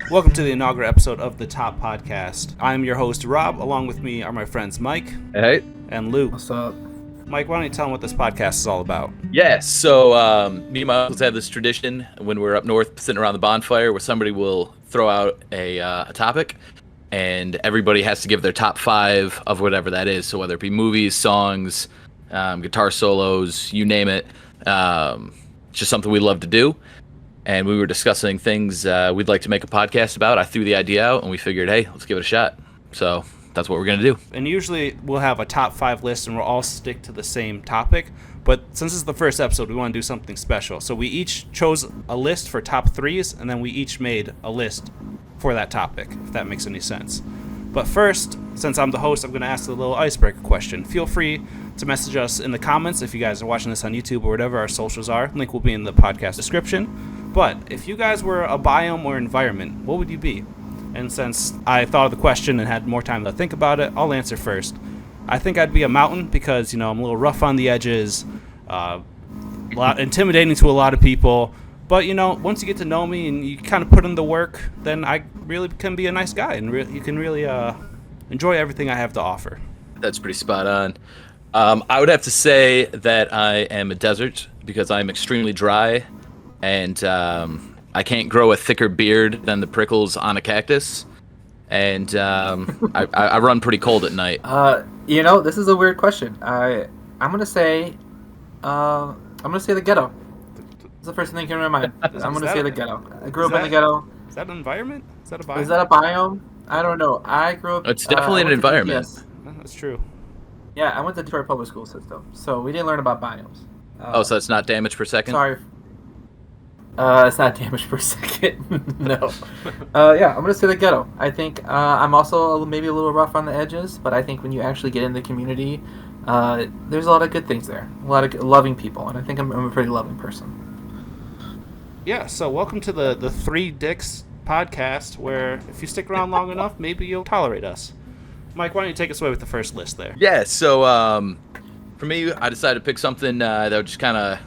Welcome to the inaugural episode of the Top Podcast. I'm your host, Rob. Along with me are my friends Mike Hey. and Lou. What's up? Mike, why don't you tell them what this podcast is all about? Yeah, so me and my uncles have this tradition when we're up north sitting around the bonfire where somebody will throw out a topic and everybody has to give their top 5 of whatever that is. So whether it be movies, songs, guitar solos, you name it. It's just something we love to do. And we were discussing things we'd like to make a podcast about. I threw the idea out and we figured, hey, let's give it a shot. So that's what we're going to do. And usually we'll have a top 5 list and we'll all stick to the same topic. But since this is the first episode, we want to do something special. So we each chose a list for top 3s, and then we each made a list for that topic, if that makes any sense. But first, since I'm the host, I'm going to ask a little icebreaker question. Feel free to message us in the comments if you guys are watching this on YouTube or whatever our socials are. Link will be in the podcast description. But if you guys were a biome or environment, what would you be? And since I thought of the question and had more time to think about it, I'll answer first. I think I'd be a mountain because, I'm a little rough on the edges, intimidating to a lot of people. But, once you get to know me and you kind of put in the work, then I really can be a nice guy and you can really enjoy everything I have to offer. That's pretty spot on. I would have to say that I am a desert because I'm extremely dry and I can't grow a thicker beard than the prickles on a cactus. And I run pretty cold at night. This is a weird question. I'm gonna say the ghetto. It's the first thing that came to my mind. I'm gonna say the ghetto. I grew up in the ghetto. Is that an environment? Is that a biome? Is that a biome? I don't know. I grew up. It's definitely an environment. Yes. That's true. Yeah, I went to Detroit public school system, so we didn't learn about biomes. So it's not damage per second? Sorry. It's not damage per second. No. Yeah, I'm gonna say the ghetto. I think I'm also maybe a little rough on the edges, but I think when you actually get in the community, there's a lot of good things there. A lot of loving people, and I think I'm a pretty loving person. Yeah, so welcome to the Three Dicks podcast, where if you stick around long enough, maybe you'll tolerate us. Mike, why don't you take us away with the first list there? Yeah, so for me, I decided to pick something that would just kind of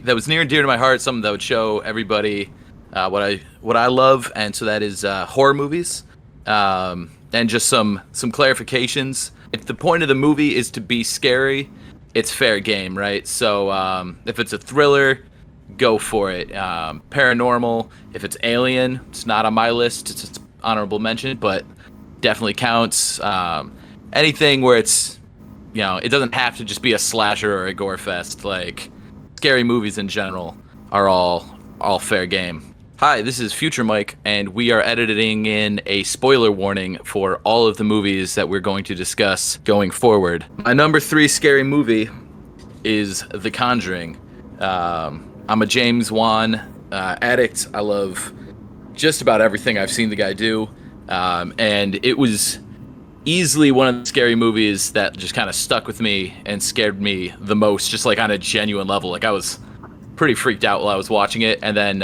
that was near and dear to my heart, something that would show everybody what I love, and so that is horror movies, and just some clarifications. If the point of the movie is to be scary, it's fair game, right? So if it's a thriller, go for it. Paranormal, if it's alien, it's not on my list. It's honorable mention, but definitely counts. Anything where it's, it doesn't have to just be a slasher or a gore fest. Like, scary movies in general are all fair game. Hi, this is Future Mike, and we are editing in a spoiler warning for all of the movies that we're going to discuss going forward. My number 3 scary movie is The Conjuring. I'm a James Wan addict. I love just about everything I've seen the guy do. And it was easily one of the scary movies that just kind of stuck with me and scared me the most, just like on a genuine level. Like, I was pretty freaked out while I was watching it. And then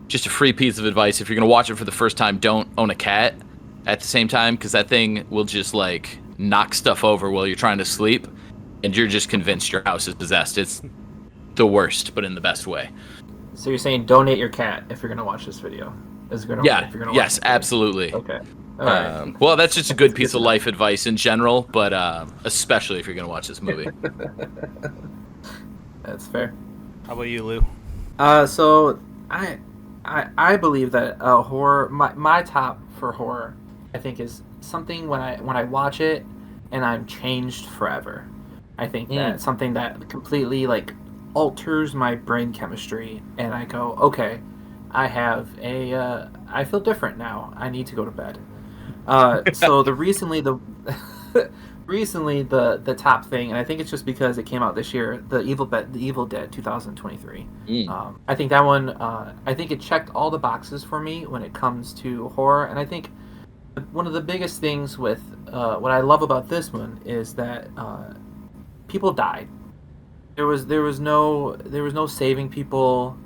just a free piece of advice: if you're going to watch it for the first time, don't own a cat at the same time, because that thing will just like knock stuff over while you're trying to sleep and you're just convinced your house is possessed. It's the worst, but in the best way. So you're saying donate your cat if you're going to watch this video? Yes, absolutely. Okay. All right. Well, that's just a good piece of life advice in general, but especially if you're going to watch this movie. That's fair. How about you, Lou? So I believe that horror, my top for horror, I think, is something when I watch it and I'm changed forever. I think that's something that completely alters my brain chemistry, and I go, okay, I feel different now. I need to go to bed. So recently the top thing, and I think it's just because it came out this year, the Evil Dead 2023. I think that one, I think it checked all the boxes for me when it comes to horror, and I think one of the biggest things with what I love about this one is that people died. There was no saving people.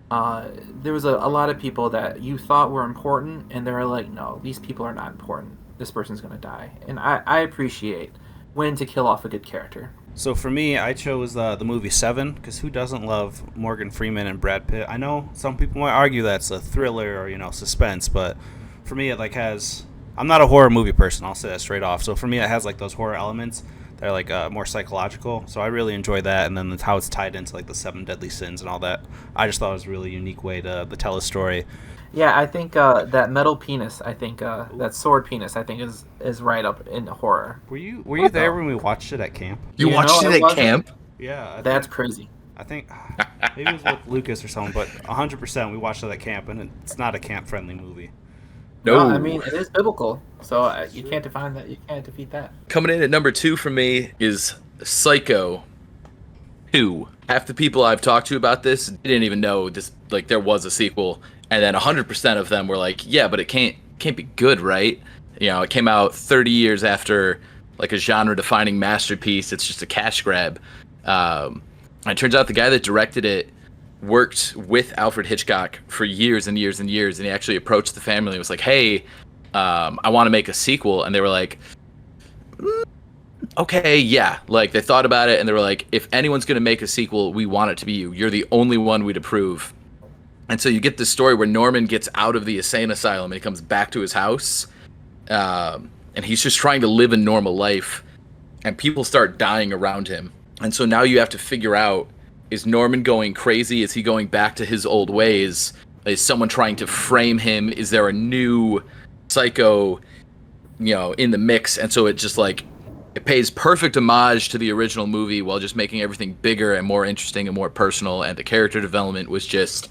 There was a lot of people that you thought were important, and they were like, no, these people are not important. This person's going to die. And I appreciate when to kill off a good character. So for me, I chose the movie Seven, because who doesn't love Morgan Freeman and Brad Pitt? I know some people might argue that's a thriller or, suspense, but for me, it like has. I'm not a horror movie person. I'll say that straight off. So for me, it has like those horror elements that are like more psychological. So I really enjoy that, and then how it's tied into like the 7 deadly sins and all that. I just thought it was a really unique way to tell a story. Yeah, I think that metal penis, I think that sword penis, I think is right up in horror. Were you there when we watched it at camp? You watched it at camp? Yeah. That's crazy. I think maybe it was with Lucas or someone, but 100% we watched it at camp, and it's not a camp-friendly movie. No, I mean it is biblical, so you can't define that. You can't defeat that. Coming in at number 2 for me is Psycho 2. Half the people I've talked to about this didn't even know this, like, there was a sequel, and then 100% of them were like, yeah, but it can't be good, right? You know, it came out 30 years after like a genre-defining masterpiece. It's just a cash grab. And it turns out the guy that directed it worked with Alfred Hitchcock for years and years and years, and he actually approached the family and was like, hey, I want to make a sequel. And they were like, okay, yeah. Like, they thought about it, and they were like, if anyone's going to make a sequel, we want it to be you. You're the only one we'd approve. And so you get this story where Norman gets out of the insane asylum and he comes back to his house, and he's just trying to live a normal life, and people start dying around him. And so now you have to figure out, is Norman going crazy? Is he going back to his old ways? Is someone trying to frame him? Is there a new psycho, in the mix? And so it just like, it pays perfect homage to the original movie while just making everything bigger and more interesting and more personal. And the character development was just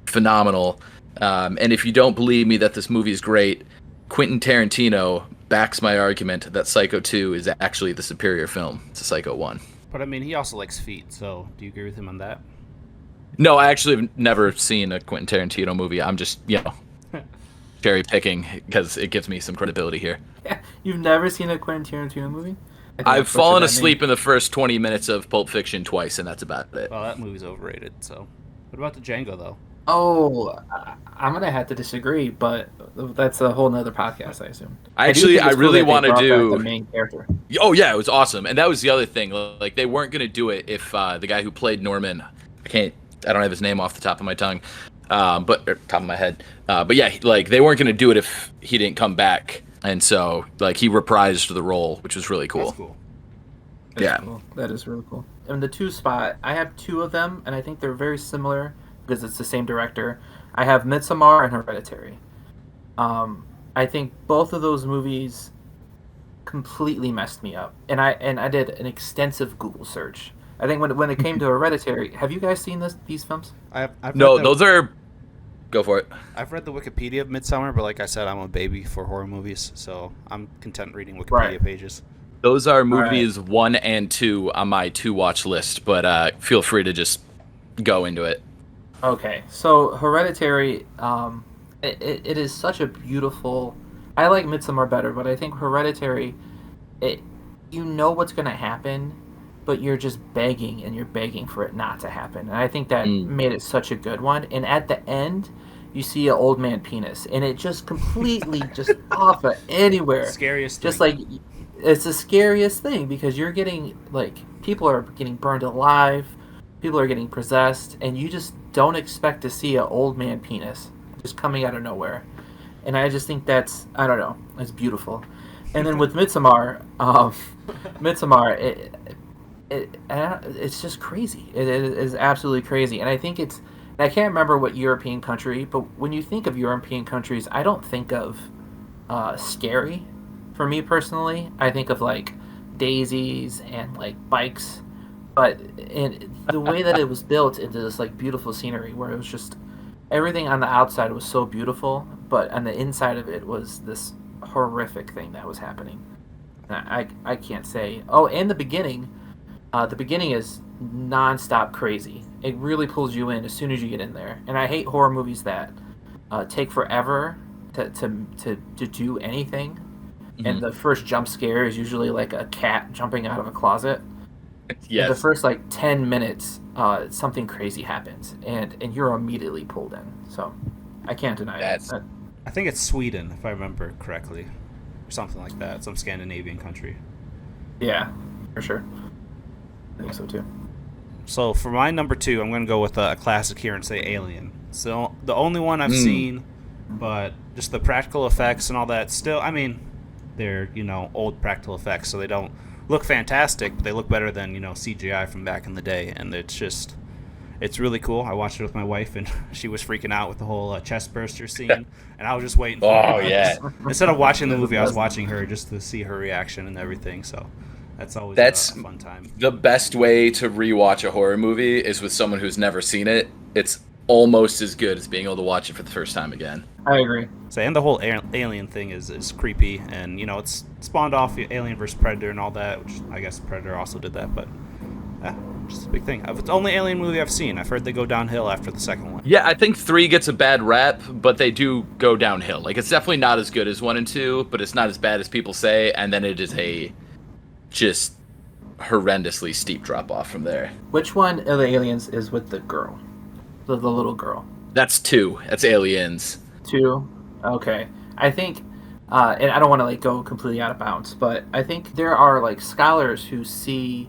phenomenal. And if you don't believe me that this movie is great, Quentin Tarantino backs my argument that Psycho 2 is actually the superior film to Psycho 1. But I mean, he also likes feet, so do you agree with him on that? No, I actually have never seen a Quentin Tarantino movie. I'm just, cherry picking because it gives me some credibility here. Yeah, you've never seen a Quentin Tarantino movie? I've fallen asleep in the first 20 minutes of Pulp Fiction twice, and that's about it. Well, that movie's overrated, so. What about the Django, though? Oh, I'm going to have to disagree, but that's a whole nother podcast, I assume. I really want to do the main character. Oh, yeah, it was awesome. And that was the other thing. Like, they weren't going to do it if the guy who played Norman, I don't have his name off the top of my tongue, top of my head. But yeah, like, they weren't going to do it if he didn't come back. And so, like, he reprised the role, which was really cool. That's cool. That's cool. That is really cool. And the 2 spot, I have 2 of them, and I think they're very similar because it's the same director. I have Midsommar and Hereditary. I think both of those movies completely messed me up, and I did an extensive Google search. I think when it came to Hereditary, have you guys seen these films? Those are. Go for it. I've read the Wikipedia of Midsommar, but like I said, I'm a baby for horror movies, so I'm content reading Wikipedia pages. Those are movies 1 and 2 on my to-watch list, but feel free to just go into it. Okay, so Hereditary, it is such a beautiful. I like Midsommar better, but I think Hereditary, you know what's going to happen, but you're just begging and you're begging for it not to happen. And I think that made it such a good one. And at the end, you see an old man penis, and it just completely just off of anywhere. Scariest just thing. Like, it's the scariest thing because you're getting, like, people are getting burned alive, people are getting possessed, and you just don't expect to see an old man penis just coming out of nowhere. And I just think that's, I don't know, it's beautiful. And then with Midsommar, it's just crazy. It is absolutely crazy. And I think I can't remember what European country, but when you think of European countries, I don't think of scary. For me personally, I think of like daisies and like bikes, but in the way that it was built into this like beautiful scenery where it was just everything on the outside was so beautiful, but on the inside of it was this horrific thing that was happening. And I can't say. Oh, and the beginning is non-stop crazy. It really pulls you in as soon as you get in there. And I hate horror movies that take forever to do anything. Mm-hmm. And the first jump scare is usually like a cat jumping out of a closet. Yes. And the first like 10 minutes, something crazy happens, and you're immediately pulled in. So I can't deny it. I think it's Sweden, if I remember correctly, or something like that. Some Scandinavian country. Yeah, for sure. I think so too. So for my number 2, I'm going to go with a classic here and say Alien. So the only one I've seen but just the practical effects and all that. Still, I mean, they're old practical effects, so they don't look fantastic, but they look better than CGI from back in the day, and it's really cool. I watched it with my wife, and she was freaking out with the whole chest burster scene, and I was just waiting for Oh, her. yeah. Instead of watching the movie, I was watching her just to see her reaction and everything, so that's always a fun time. The best way to rewatch a horror movie is with someone who's never seen it. It's almost as good as being able to watch it for the first time again. I agree. So, and the whole alien thing is creepy, and it's spawned off Alien vs Predator and all that, which I guess Predator also did that, but just a big thing. It's the only Alien movie I've seen. I've heard they go downhill after the second one. Yeah, I think 3 gets a bad rap, but they do go downhill. Like, it's definitely not as good as 1 and 2, but it's not as bad as people say, and then it is a just horrendously steep drop off from there. Which one of the aliens is with the girl? The little girl? That's 2. That's Aliens. 2? Okay. I think, and I don't want to go completely out of bounds, but I think there are scholars who see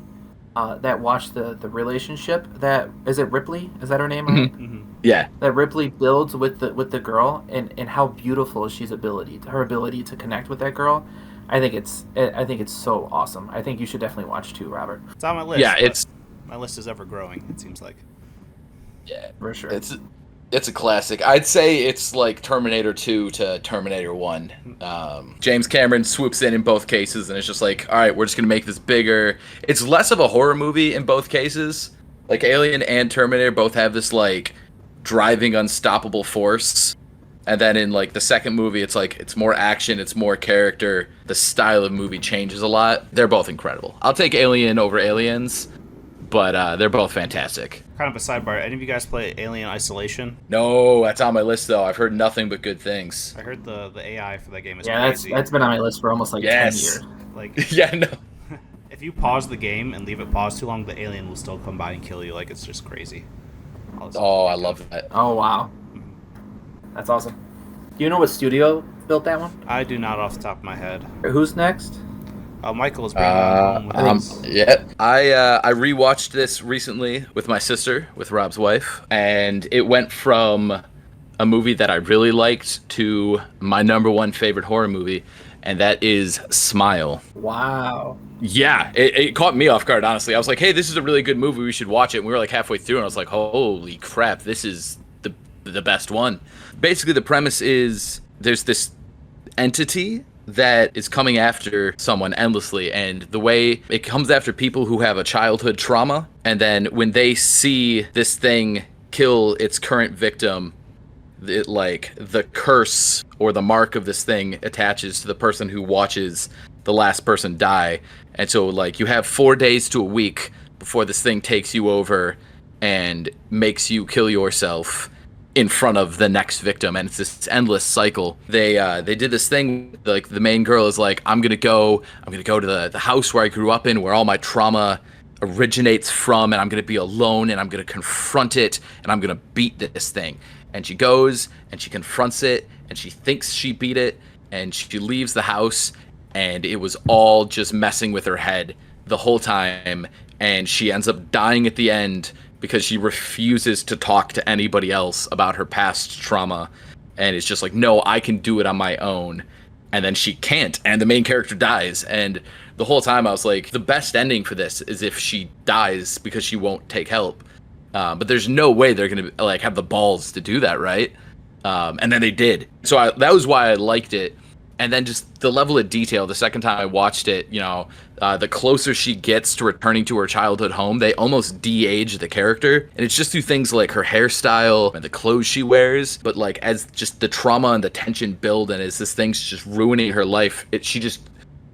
that watch the relationship that is it Ripley? Is that her name? Right? Mm-hmm. Yeah. That Ripley builds with the girl, and how beautiful is her ability to connect with that girl. I think it's so awesome. I think you should definitely watch 2, Robert. It's on my list. Yeah, my list is ever growing, it seems like. Yeah, for sure. It's a classic. I'd say it's like Terminator 2 to Terminator 1. James Cameron swoops in both cases, and it's just like, all right, we're just going to make this bigger. It's less of a horror movie in both cases. Like, Alien and Terminator both have this, driving unstoppable force. And then in, the second movie, it's more action, it's more character. The style of movie changes a lot. They're both incredible. I'll take Alien over Aliens, but they're both fantastic. Kind of a sidebar. Any of you guys play Alien Isolation? No, that's on my list though. I've heard nothing but good things. I heard the AI for that game is crazy. That's been on my list for almost 10 years. Yeah, no. If you pause the game and leave it paused too long, the alien will still come by and kill you. It's just crazy. Oh, I love that. Oh wow, that's awesome. Do you know what studio built that one? I do not off the top of my head. Who's next? Michael is bringing it home with yeah. I rewatched this recently with my sister, with Rob's wife, and it went from a movie that I really liked to my number 1 favorite horror movie, and that is Smile. Wow. Yeah, it caught me off guard, honestly. I was like, hey, this is a really good movie, we should watch it. And we were halfway through, and I was like, holy crap, this is the best one. Basically, the premise is there's this entity that is coming after someone endlessly, and the way it comes after people who have a childhood trauma, and then when they see this thing kill its current victim, the curse or the mark of this thing attaches to the person who watches the last person die. And so you have 4 days to a week before this thing takes you over and makes you kill yourself in front of the next victim, and it's this endless cycle. They did this thing, the main girl is like, I'm gonna go to the house where I grew up in, where all my trauma originates from, and I'm gonna be alone, and I'm gonna confront it, and I'm gonna beat this thing. And she goes and she confronts it, and she thinks she beat it, and she leaves the house, and it was all just messing with her head the whole time, and she ends up dying at the end because she refuses to talk to anybody else about her past trauma, and it's just no, I can do it on my own. And then she can't, and the main character dies. And the whole time I was like, the best ending for this is if she dies because she won't take help. But there's no way they're gonna have the balls to do that, right? And then they did. So that was why I liked it. And then just the level of detail, the second time I watched it, the closer she gets to returning to her childhood home, they almost de-age the character. And it's just through things like her hairstyle and the clothes she wears. But as just the trauma and the tension build, and as this thing's just ruining her life,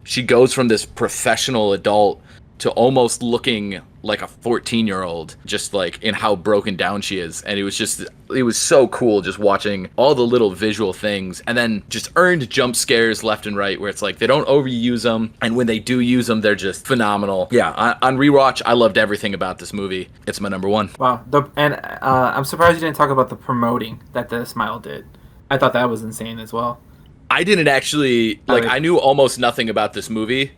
she goes from this professional adult to almost looking like a 14-year-old, just in how broken down she is. And it was so cool just watching all the little visual things, and then just earned jump scares left and right, where it's they don't overuse them, and when they do use them, they're just phenomenal. Yeah, on rewatch, I loved everything about this movie. It's my number 1. Wow. I'm surprised you didn't talk about the promoting that the Smile did. I thought that was insane as well. I didn't actually I knew almost nothing about this movie.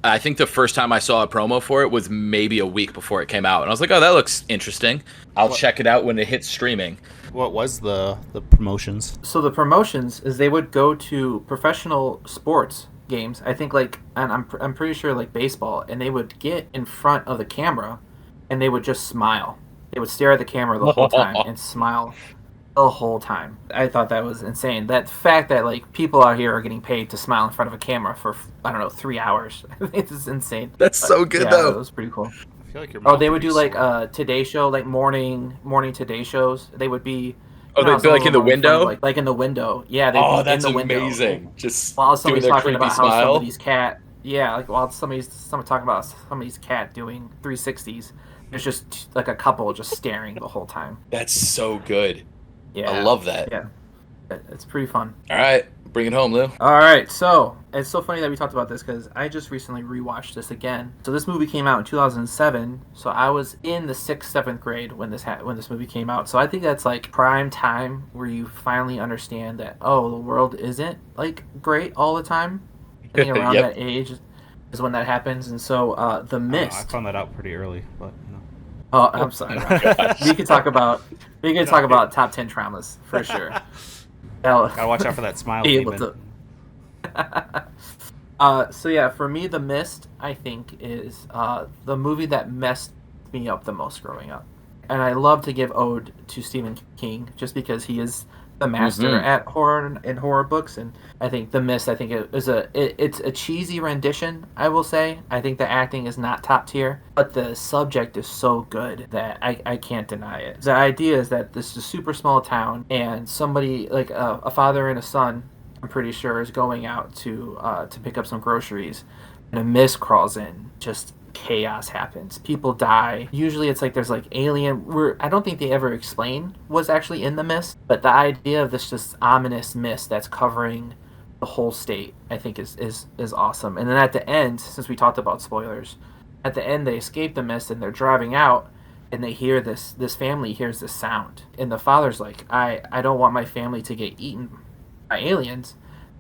I think the first time I saw a promo for it was maybe a week before it came out, and I was like, "Oh, that looks interesting. I'll check it out when it hits streaming." What was the promotions? So the promotions is they would go to professional sports games. I think and I'm pretty sure like baseball, and they would get in front of the camera, and they would just smile. They would stare at the camera the whole time and smile the whole time. I thought that was insane. That fact that like people out here are getting paid to smile in front of a camera for I don't know 3 hours. It's just insane. That's so good though. It was pretty cool. I feel like your Oh, they would do like Today Show, like morning Today shows. They would be. Oh, they'd be like in the window. Like in the window. Yeah. They'd be that's in the amazing. Window. Just while doing somebody's their talking creepy about smile. how somebody's cat. Yeah, like while somebody's talking about somebody's cat doing 360s. There's just like a couple just staring the whole time. That's so good. Yeah. I love that. Yeah. It's pretty fun. All right, bring it home, Lou. All right, so it's so funny that we talked about this because I just recently rewatched this again. So this movie came out in 2007. So I was in the 6th, 7th grade when this movie came out. So I think that's like prime time where you finally understand that the world isn't like great all the time. I think around that age is when that happens. And so The Mist. I found that out pretty early, but. Oh, I'm sorry. we could talk about top 10 traumas for sure. Gotta watch out for that smile. So yeah, for me, The Mist, I think, is the movie that messed me up the most growing up. And I love to give ode to Stephen King just because he is the master at horror and horror books. And I think The Mist, it's a cheesy rendition, I will say. I think the acting is not top tier, but the subject is so good that I can't deny it. The idea is that this is a super small town, and somebody, like a father and a son, I'm pretty sure, is going out to pick up some groceries, and a mist crawls in. Just chaos happens. People die. Usually it's like there's like alien. I don't think they ever explain what's actually in the mist, but the idea of this just ominous mist that's covering the whole state, I think is awesome. And then at the end, since we talked about spoilers, at the end they escape the mist and they're driving out, and they hear this family hears this sound, and the father's like, I don't want my family to get eaten by aliens.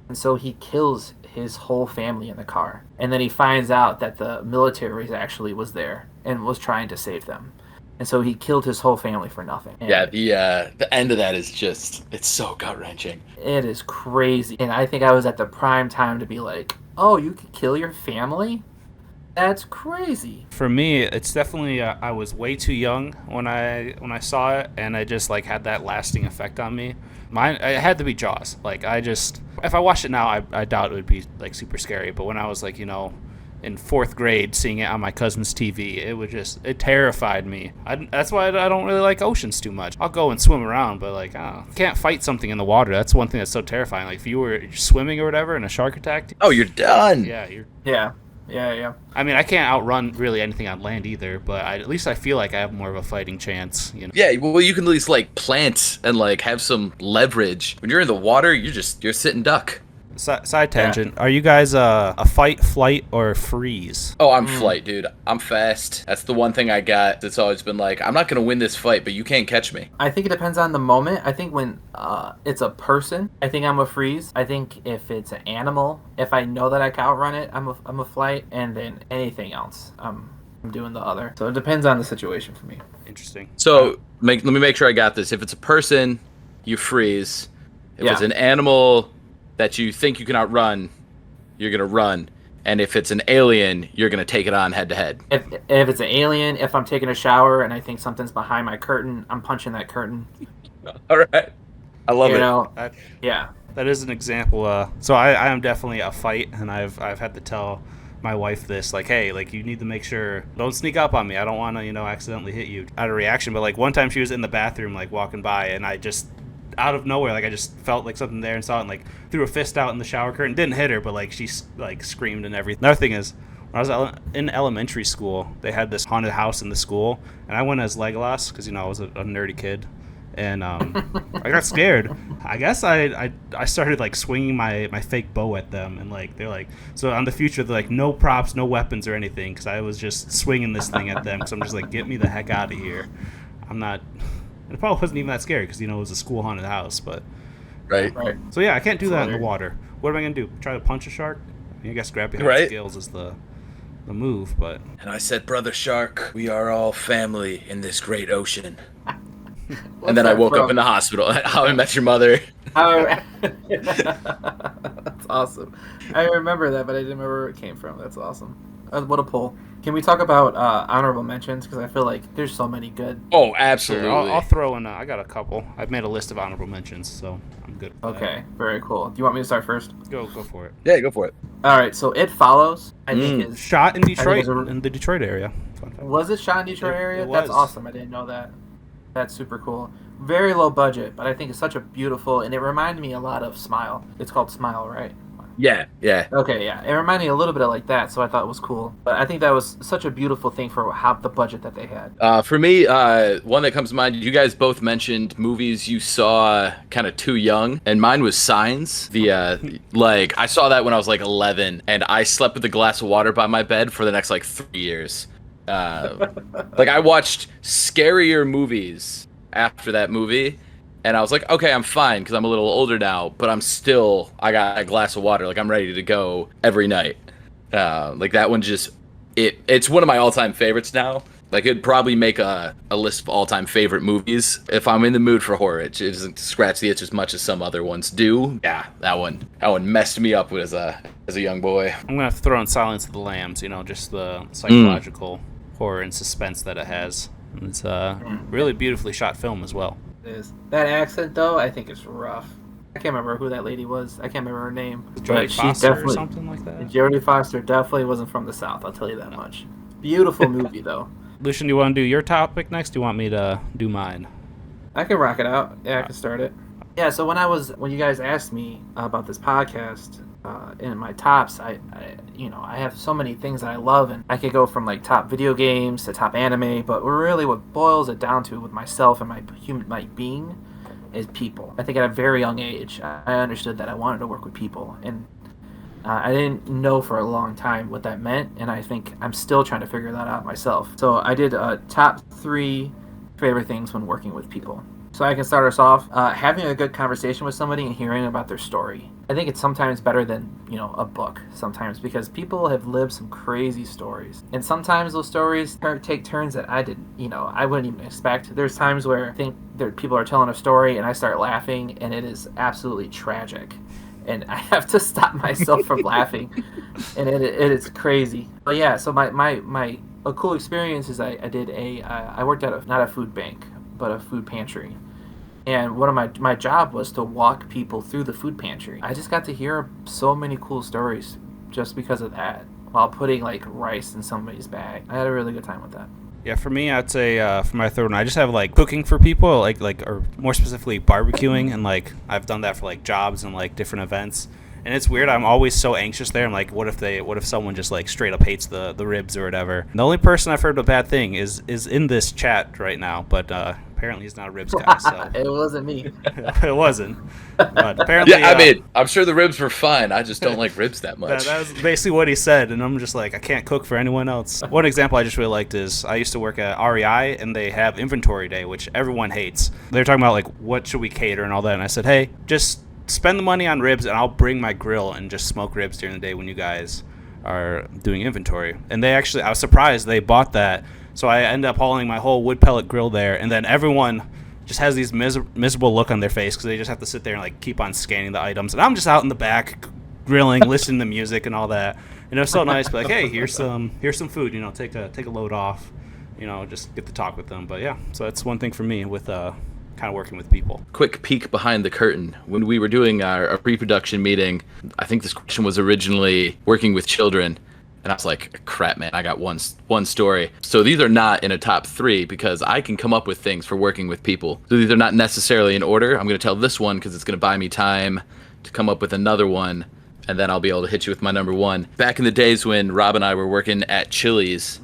And so he kills his whole family in the car. And then he finds out that the military actually was there and was trying to save them. And so he killed his whole family for nothing. And the end of that is just, it's so gut-wrenching. It is crazy. And I think I was at the prime time to be like, oh, you could kill your family? That's crazy. For me, it's definitely I was way too young when I saw it, and I just like had that lasting effect on me. It had to be Jaws. Like if I watched it now, I doubt it would be like super scary. But when I was like in 4th grade, seeing it on my cousin's TV, it terrified me. That's why I don't really like oceans too much. I'll go and swim around, but like I can't fight something in the water. That's one thing that's so terrifying. Like if you were swimming or whatever and a shark attacked you, oh, you're done. Yeah. I mean, I can't outrun really anything on land either, but at least I feel like I have more of a fighting chance. Yeah, well, you can at least like plant and like have some leverage. When you're in the water, you're sitting duck. Side tangent. Yeah. Are you guys a fight, flight, or freeze? Oh, I'm flight, dude. I'm fast. That's the one thing I got that's always been like, I'm not going to win this fight, but you can't catch me. I think it depends on the moment. I think when it's a person, I think I'm a freeze. I think if it's an animal, if I know that I can outrun it, I'm a flight. And then anything else, I'm doing the other. So it depends on the situation for me. Interesting. So let me make sure I got this. If it's a person, you freeze. If it's an animal that you think you can outrun, you're going to run. And if it's an alien, you're going to take it on head to head. If it's an alien, if I'm taking a shower and I think something's behind my curtain, I'm punching that curtain. All right. I love it. Yeah. That is an example. So I am definitely a fight, and I've had to tell my wife this, like, hey, like, you need to make sure, don't sneak up on me. I don't want to, accidentally hit you out of reaction. But like one time she was in the bathroom, like walking by, and I just, out of nowhere, like I just felt like something there and saw it, and like threw a fist out in the shower curtain. Didn't hit her, but like she like screamed and everything. Another thing is, when I was in elementary school, they had this haunted house in the school, and I went as Legolas because I was a nerdy kid, and I got scared. I guess I started like swinging my fake bow at them, and like they're like, so on the future they're like, no props, no weapons or anything, because I was just swinging this thing at them because I'm just like, get me the heck out of here. I'm not. And it probably wasn't even that scary because, it was a school haunted house, but... Right. So, yeah, I can't do that in the water. What am I going to do? Try to punch a shark? I guess grab behind scales is the the move, but And I said, "Brother Shark, we are all family in this great ocean." What's And then I that woke up from? in the hospital. How I Met Your Mother. That's awesome. I remember that, but I didn't remember where it came from. That's awesome. What a pull. Can we talk about honorable mentions? Because I feel like there's so many good. Oh, sure, absolutely. I'll throw in. I got a couple. I've made a list of honorable mentions, so I'm good. With Okay, very cool. Do you want me to start first? that. Go for it. Yeah, go for it. All right, so It Follows. I think is Shot in Detroit, it's a- in the Detroit area. Fun fact. Was it shot in Detroit area? it That's was. awesome. I didn't know that. That's super cool. Very low budget, but I think it's such a beautiful, and it reminded me a lot of Smile. It's called Smile, right? Yeah. Okay, yeah. It reminded me a little bit of like that, so I thought it was cool. But I think that was such a beautiful thing for how the budget that they had. For me, one that comes to mind, you guys both mentioned movies you saw kind of too young, and mine was Signs. Like, I saw that when I was like 11, and I slept with a glass of water by my bed for the next like 3 years. Like, I watched scarier movies after that movie, and I was like, okay, I'm fine because I'm a little older now, but I got a glass of water. Like, I'm ready to go every night. Like, that one it's one of my all-time favorites now. Like, it'd probably make a list of all-time favorite movies. If I'm in the mood for horror, it doesn't scratch the itch as much as some other ones do. Yeah, that one messed me up as a young boy. I'm gonna have to throw in Silence of the Lambs. Just the psychological horror and suspense that it has. It's a really beautifully shot film as well. It is. That accent, though, I think is rough. I can't remember who that lady was. I can't remember her name. Jodie But she Foster or definitely, something like that. Jodie Foster definitely wasn't from the South, I'll tell you that much. Beautiful movie, though. Lucian, do you want to do your topic next? Do you want me to do mine? I can rock it out. Yeah, I can start it. Yeah, so when you guys asked me about this podcast, in my tops, I have so many things that I love, and I could go from like top video games to top anime, but really what boils it down to with myself and my being is people. I think at a very young age, I understood that I wanted to work with people, and I didn't know for a long time what that meant, and I think I'm still trying to figure that out myself. So I did top 3 favorite things when working with people. So I can start us off. Having a good conversation with somebody and hearing about their story. I think it's sometimes better than, a book sometimes, because people have lived some crazy stories. And sometimes those stories take turns that I wouldn't even expect. There's times where I think people are telling a story and I start laughing and it is absolutely tragic. And I have to stop myself from laughing. And it is crazy. But yeah, so a cool experience is I worked at not a food bank, but a food pantry. And one of my job was to walk people through the food pantry. I just got to hear so many cool stories just because of that, while putting like rice in somebody's bag. I had a really good time with that. Yeah, for me, I'd say for my third one, I just have like cooking for people, or more specifically barbecuing, and like I've done that for like jobs and like different events. And it's weird. I'm always so anxious there. I'm like, what if someone just like straight up hates the ribs or whatever? And the only person I've heard a bad thing is in this chat right now, but apparently he's not a ribs guy. So It wasn't me. it wasn't. But apparently, Yeah, I mean, I'm sure the ribs were fine. I just don't like ribs that much. that was basically what he said, and I'm just like, I can't cook for anyone else. One example I just really liked is I used to work at REI, and they have inventory day, which everyone hates. They're talking about like what should we cater and all that, and I said, hey, just spend the money on ribs, and I'll bring my grill and just smoke ribs during the day when you guys are doing inventory. And I was surprised they bought that. So I ended up hauling my whole wood pellet grill there, and then everyone just has these miserable look on their face because they just have to sit there and like keep on scanning the items. And I'm just out in the back grilling, listening to music and all that. And it was so nice, but like, hey, here's some food. Take a load off. Just get to talk with them. But yeah, so that's one thing for me with kind of working with people. Quick peek behind the curtain. When we were doing our pre-production meeting, I think this question was originally working with children. And I was like, crap, man, I got one story. So these are not in a top 3 because I can come up with things for working with people. So these are not necessarily in order. I'm going to tell this one because it's going to buy me time to come up with another one. And then I'll be able to hit you with my number 1. Back in the days when Rob and I were working at Chili's.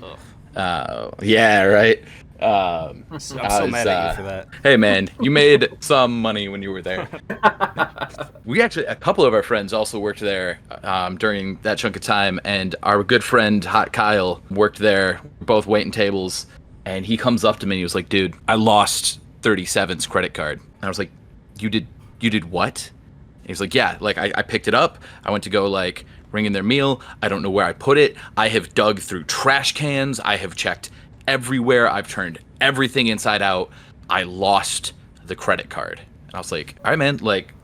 Yeah, right. I'm so mad at you for that. Hey, man, you made some money when you were there. A couple of our friends also worked there during that chunk of time, and our good friend Hot Kyle worked there, both waiting tables, and he comes up to me and he was like, dude, I lost 37's credit card. And I was like, you did what? And he was like, yeah, like I picked it up, I went to go like bringing their meal. I don't know where I put it. I have dug through trash cans. I have checked everywhere. I've turned everything inside out. I lost the credit card. And I was like, all right, man, like,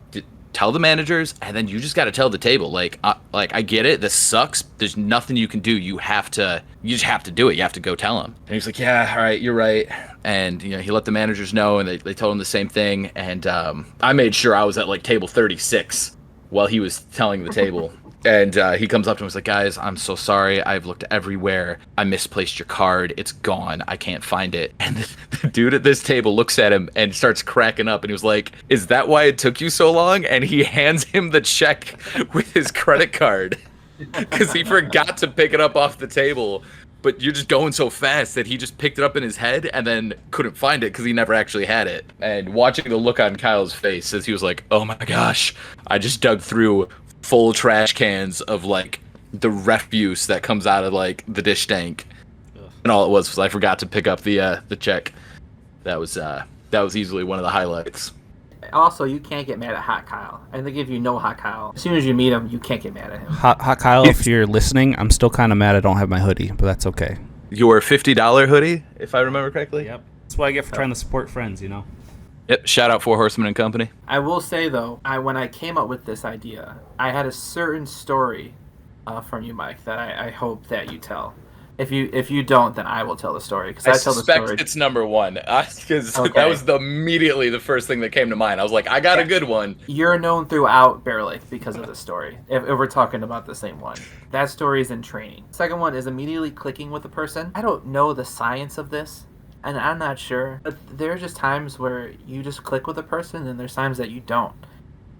tell the managers, and then you just got to tell the table, like, I get it. This sucks. There's nothing you can do. You just have to do it. You have to go tell him. And he's like, yeah, all right, you're right. And, you know, he let the managers know, and they told him the same thing. And I made sure I was at, like, table 36 while he was telling the table. And he comes up to him and was like, guys, I'm so sorry. I've looked everywhere. I misplaced your card. It's gone. I can't find it. And the dude at this table looks at him and starts cracking up. And he was like, is that why it took you so long? And he hands him the check with his credit card because he forgot to pick it up off the table. But you're just going so fast that he just picked it up in his head and then couldn't find it because he never actually had it. And watching the look on Kyle's face as he was like, oh my gosh, I just dug through full trash cans of like the refuse that comes out of like the dish tank. Ugh. And all it was I forgot to pick up the check. That was easily one of the highlights. Also, you can't get mad at Hot Kyle. I think if you know Hot Kyle, as soon as you meet him, you can't get mad at him. Hot Kyle, if you're listening, I'm still kind of mad I don't have my hoodie, but that's okay. Your $50 hoodie, if I remember correctly. Yep. That's what I get for trying to support friends, you know. Yep. Shout out Four Horsemen and Company. I will say though, when I came up with this idea, I had a certain story from you, Mike, that I hope that you tell. If you don't, then I will tell the story because I tell the story. It's number one because that was immediately the first thing that came to mind. I was like, I got a good one. You're known throughout Bear Lake because of the story. If we're talking about the same one, that story is in training. Second one is immediately clicking with a person. I don't know the science of this, and I'm not sure. But there are just times where you just click with a person, and there's times that you don't.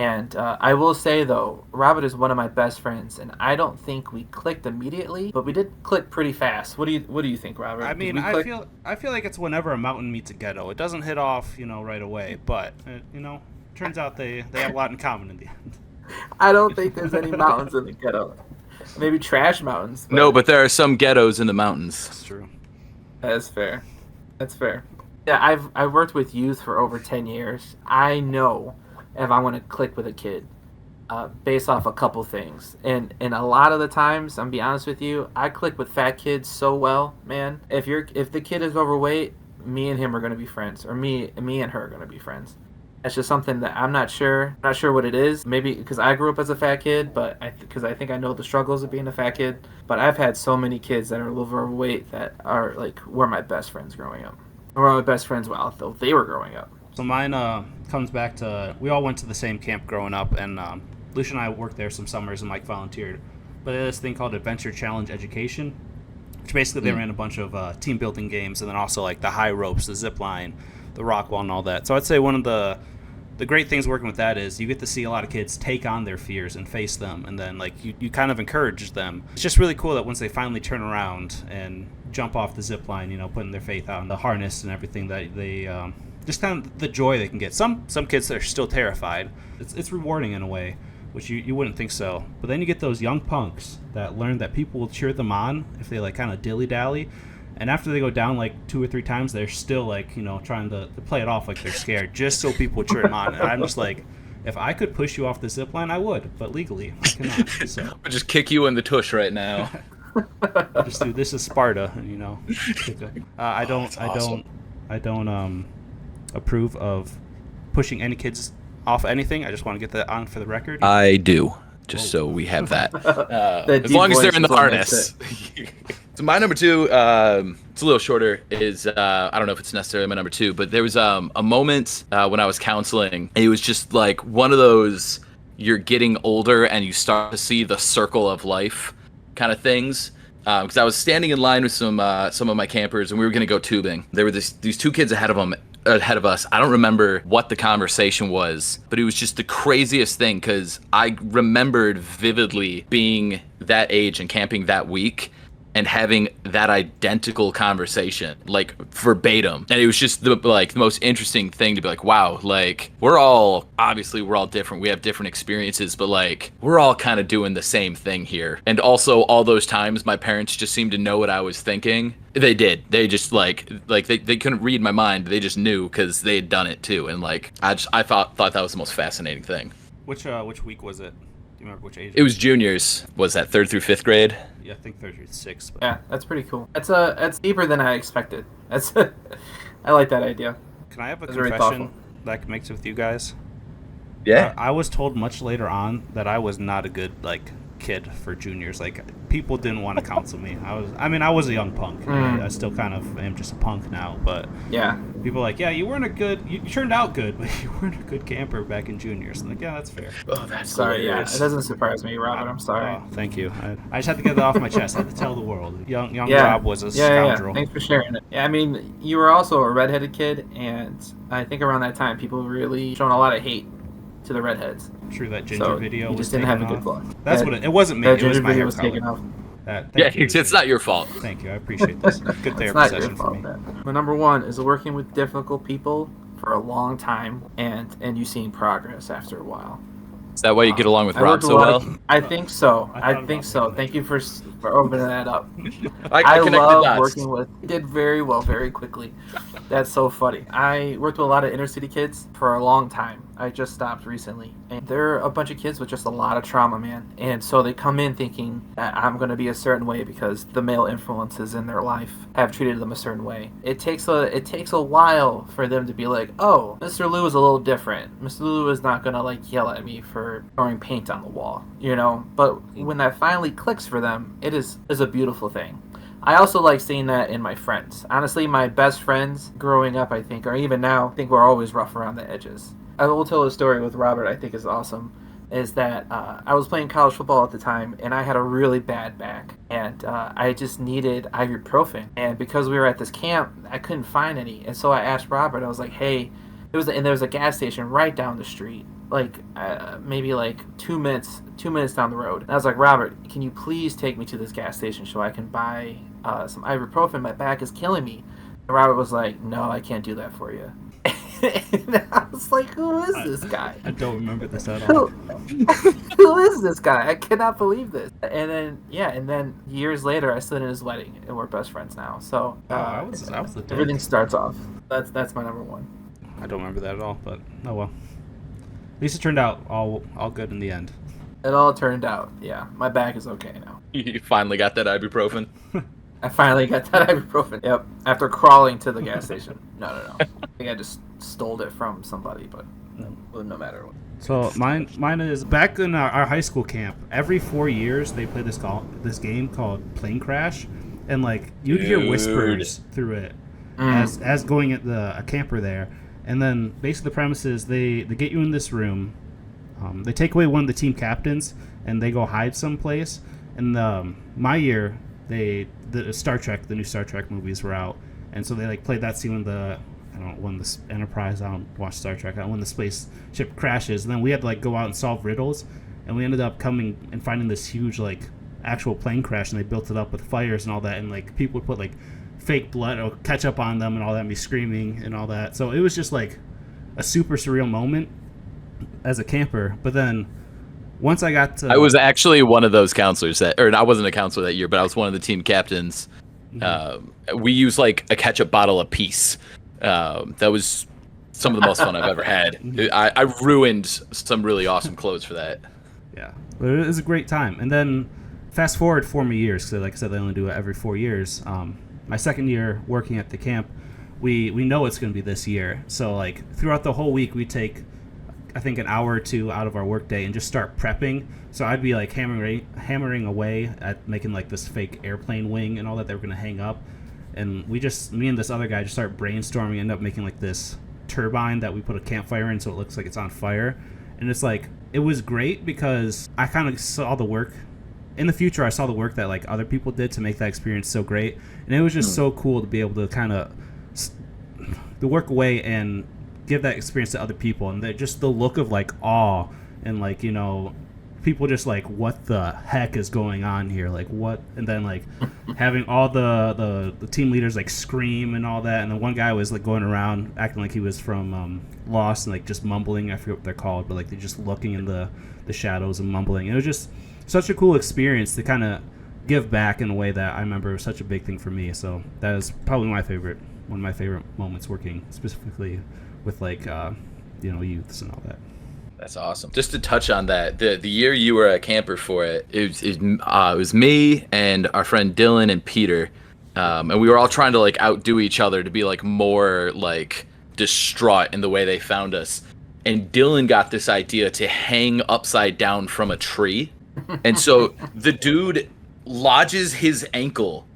And I will say, though, Robert is one of my best friends, and I don't think we clicked immediately, but we did click pretty fast. What do you think, Robert? I mean, I feel like it's whenever a mountain meets a ghetto. It doesn't hit off, right away, but, turns out they have a lot in common in the end. I don't think there's any mountains in the ghetto. Maybe trash mountains. No, but there are some ghettos in the mountains. That's true. That's fair. Yeah, I've worked with youth for over 10 years. I know if I want to click with a kid based off a couple things. And a lot of the times, I'm be honest with you, I click with fat kids so well, man. If the kid is overweight, me and him are going to be friends, or me and her are going to be friends. That's just something that I'm not sure what it is. Maybe because I grew up as a fat kid, but because I think I know the struggles of being a fat kid. But I've had so many kids that are a little overweight that are were my best friends growing up. Or my best friends while they were growing up. So mine comes back to, we all went to the same camp growing up, and Lucia and I worked there some summers, and Mike volunteered. But they had this thing called Adventure Challenge Education, which basically they ran a bunch of team building games, and then also like the high ropes, the zip line, the rock wall, and all that. So I'd say one of the great things working with that is you get to see a lot of kids take on their fears and face them, and then you kind of encourage them. It's just really cool that once they finally turn around and jump off the zip line, putting their faith out in the harness and everything, that they just kind of the joy they can get. Some kids are still terrified. It's rewarding in a way, which you wouldn't think so. But then you get those young punks that learn that people will cheer them on if they kind of dilly-dally. And after they go down 2 or 3 times, they're still trying to play it off like they're scared, just so people cheer them on. And I'm just like, if I could push you off the zip line, I would, but legally I cannot. So I'll just kick you in the tush right now. Just do this is Sparta, I don't approve of pushing any kids off anything. I just want to get that on for the record. I do, just so we have that. As long as they're in the harness. So my number 2, it's a little shorter, is I don't know if it's necessarily my number 2, but there was a moment when I was counseling. It was just like one of those, you're getting older and you start to see the circle of life kind of things. Because I was standing in line with some of my campers, and we were going to go tubing. There were these 2 kids ahead of us. I don't remember what the conversation was, but it was just the craziest thing because I remembered vividly being that age and camping that week and having that identical conversation, verbatim. And it was just the most interesting thing to be like, wow, we're all different. We have different experiences, but we're all kind of doing the same thing here. And also all those times my parents just seemed to know what I was thinking. They did. They just they couldn't read my mind. They just knew because they had done it too. And I thought that was the most fascinating thing. Which week was it? you remember which age? It was juniors. Was that 3rd through 5th grade? Yeah, I think 3rd through 6th. But... Yeah, that's pretty cool. It's deeper than I expected. That's I like that idea. Can I have a That's very confession that I can make with you guys? Yeah. I was told much later on that I was not a good kid for juniors. Like, people didn't want to counsel me. I was a young punk. I still kind of am just a punk now, but Yeah. people are like, yeah, you turned out good, but you weren't a good camper back in juniors. I'm like, yeah, that's fair. Oh, that's Sorry, yeah. hilarious. It doesn't surprise me, Robert. I'm sorry. Oh, thank you. I just had to get that off my chest. I had to tell the world. Young Yeah. Rob was a scoundrel. Thanks for sharing it. Yeah, I mean, you were also a redheaded kid, and I think around that time, people were really showing a lot of hate to the redheads. True, that ginger So video you was just didn't have a taken good off. look. That's what it wasn't me. That It was ginger my video hair was color. taken off. Yeah, it's not your fault. Thank you. I appreciate this. Good It's therapy not your session for fault. me. That. My number one is working with difficult people for a long time, and you seeing progress after a while. Is that why you get along with I Rob worked a so lot well? of- I think so. I I thought think about so. making Thank you for opening that up. I I connected love dots. working with. You did very well, very quickly. That's so funny. I worked with a lot of inner city kids for a long time. I just stopped recently, and they're a bunch of kids with just a lot of trauma, man. And so they come in thinking that I'm going to be a certain way because the male influences in their life have treated them a certain way. It takes a while for them to be like, oh, Mr. Lou is a little different. Mr. Lou is not gonna yell at me for throwing paint on the wall, you know. But when that finally clicks for them, it is a beautiful thing. I also like seeing that in my friends. Honestly, my best friends growing up, I think, or even now, I think we're always rough around the edges. I will tell a story with Robert I think is awesome, is that I was playing college football at the time, and I had a really bad back, and I just needed ibuprofen. And because we were at this camp, I couldn't find any, and so I asked Robert, I was like, hey, there was a gas station right down the street, maybe 2 minutes down the road. And I was like, Robert, can you please take me to this gas station so I can buy some ibuprofen? My back is killing me. And Robert was like, no, I can't do that for you. And I was like, who is this guy? I don't remember this at all. Who is this guy? I cannot believe this. And then years later, I stood in his wedding, and we're best friends now. So I was the dick. everything starts off. That's my number one. I don't remember that at all, but oh well. At least it turned out all good in the end. It all turned out. Yeah, my back is okay now. You finally got that ibuprofen. I finally got that ibuprofen. Yep. After crawling to the gas station. No. I think I just stole it from somebody, but no matter what. So mine is back in our high school camp. Every 4 years they play this game called Plane Crash, and you'd hear whispers through it as going at a camper there. And then basically the premise is they get you in this room. They take away one of the team captains and they go hide someplace. And my year, the new Star Trek movies were out, and so they played that scene when the Enterprise, I don't watch Star Trek, when the spaceship crashes, and then we had to go out and solve riddles, and we ended up coming and finding this huge actual plane crash, and they built it up with fires and all that, and people would put fake blood or ketchup on them and all that, and be screaming and all that. So it was just a super surreal moment as a camper. But then once I got to... I was actually one of those counselors I wasn't a counselor that year, but I was one of the team captains. We used a ketchup bottle apiece. That was some of the most fun I've ever had. I ruined some really awesome clothes for that. Yeah, but it was a great time. And then fast forward 4 more years, because like I said, they only do it every 4 years. My second year working at the camp, we know it's going to be this year. So throughout the whole week, we take, I think, an hour or two out of our workday and just start prepping. So I'd be hammering away at making this fake airplane wing and all that they were going to hang up. And me and this other guy just start brainstorming, end up making this turbine that we put a campfire in so it looks like it's on fire. And it's it was great because I kind of saw the work. In the future, I saw the work that other people did to make that experience so great. And it was just so cool to be able to kind of the work away and give that experience to other people. And just the look of awe and people just what the heck is going on here, what, and then having all the team leaders scream and all that, and then one guy was going around acting like he was from Lost and just mumbling. I forget what they're called, but they're just looking in the shadows and mumbling. It was just such a cool experience to kind of give back in a way that I remember was such a big thing for me. So that was probably one of my favorite moments working specifically with youths and all that. That's awesome. Just to touch on that, the year you were a camper for it was me and our friend Dylan and Peter, and we were all trying to like outdo each other to be like more like distraught in the way they found us. And Dylan got this idea to hang upside down from a tree, and so the dude lodges his ankle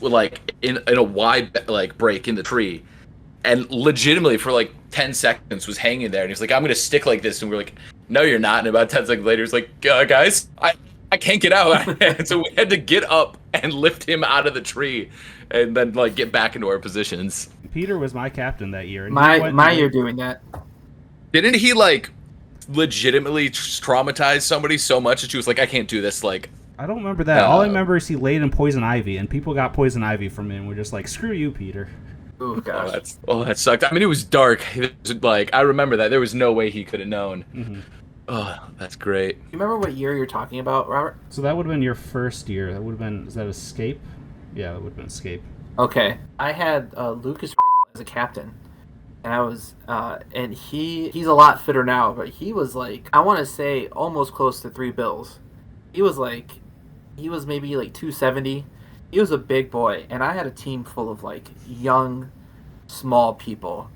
like in a wide like break in the tree, and legitimately for like 10 seconds was hanging there, and he's like, I'm gonna stick like this, and we're like, no you're not. And about 10 seconds later he's like, guys, I can't get out. And so we had to get up and lift him out of the tree and then like get back into our positions. Peter was my captain that year, and my year doing that. Didn't he like legitimately traumatize somebody so much that she was like, I can't do this? Like, I don't remember that. All I remember is he laid in poison ivy, and people got poison ivy from him. We're just like, screw you, Peter. Oh gosh. That sucked. I mean, it was dark. It was, like, I remember that. There was no way he could have known. Mm-hmm. Oh, that's great. You remember what year you're talking about, Robert? So that would have been your first year. That would have been, is that Escape? Yeah, that would have been Escape. Okay. I had Lucas as a captain. And I was, and he's a lot fitter now, but he was like, I want to say almost close to 3 bills. He was maybe like 270. He was a big boy, and I had a team full of like young, small people.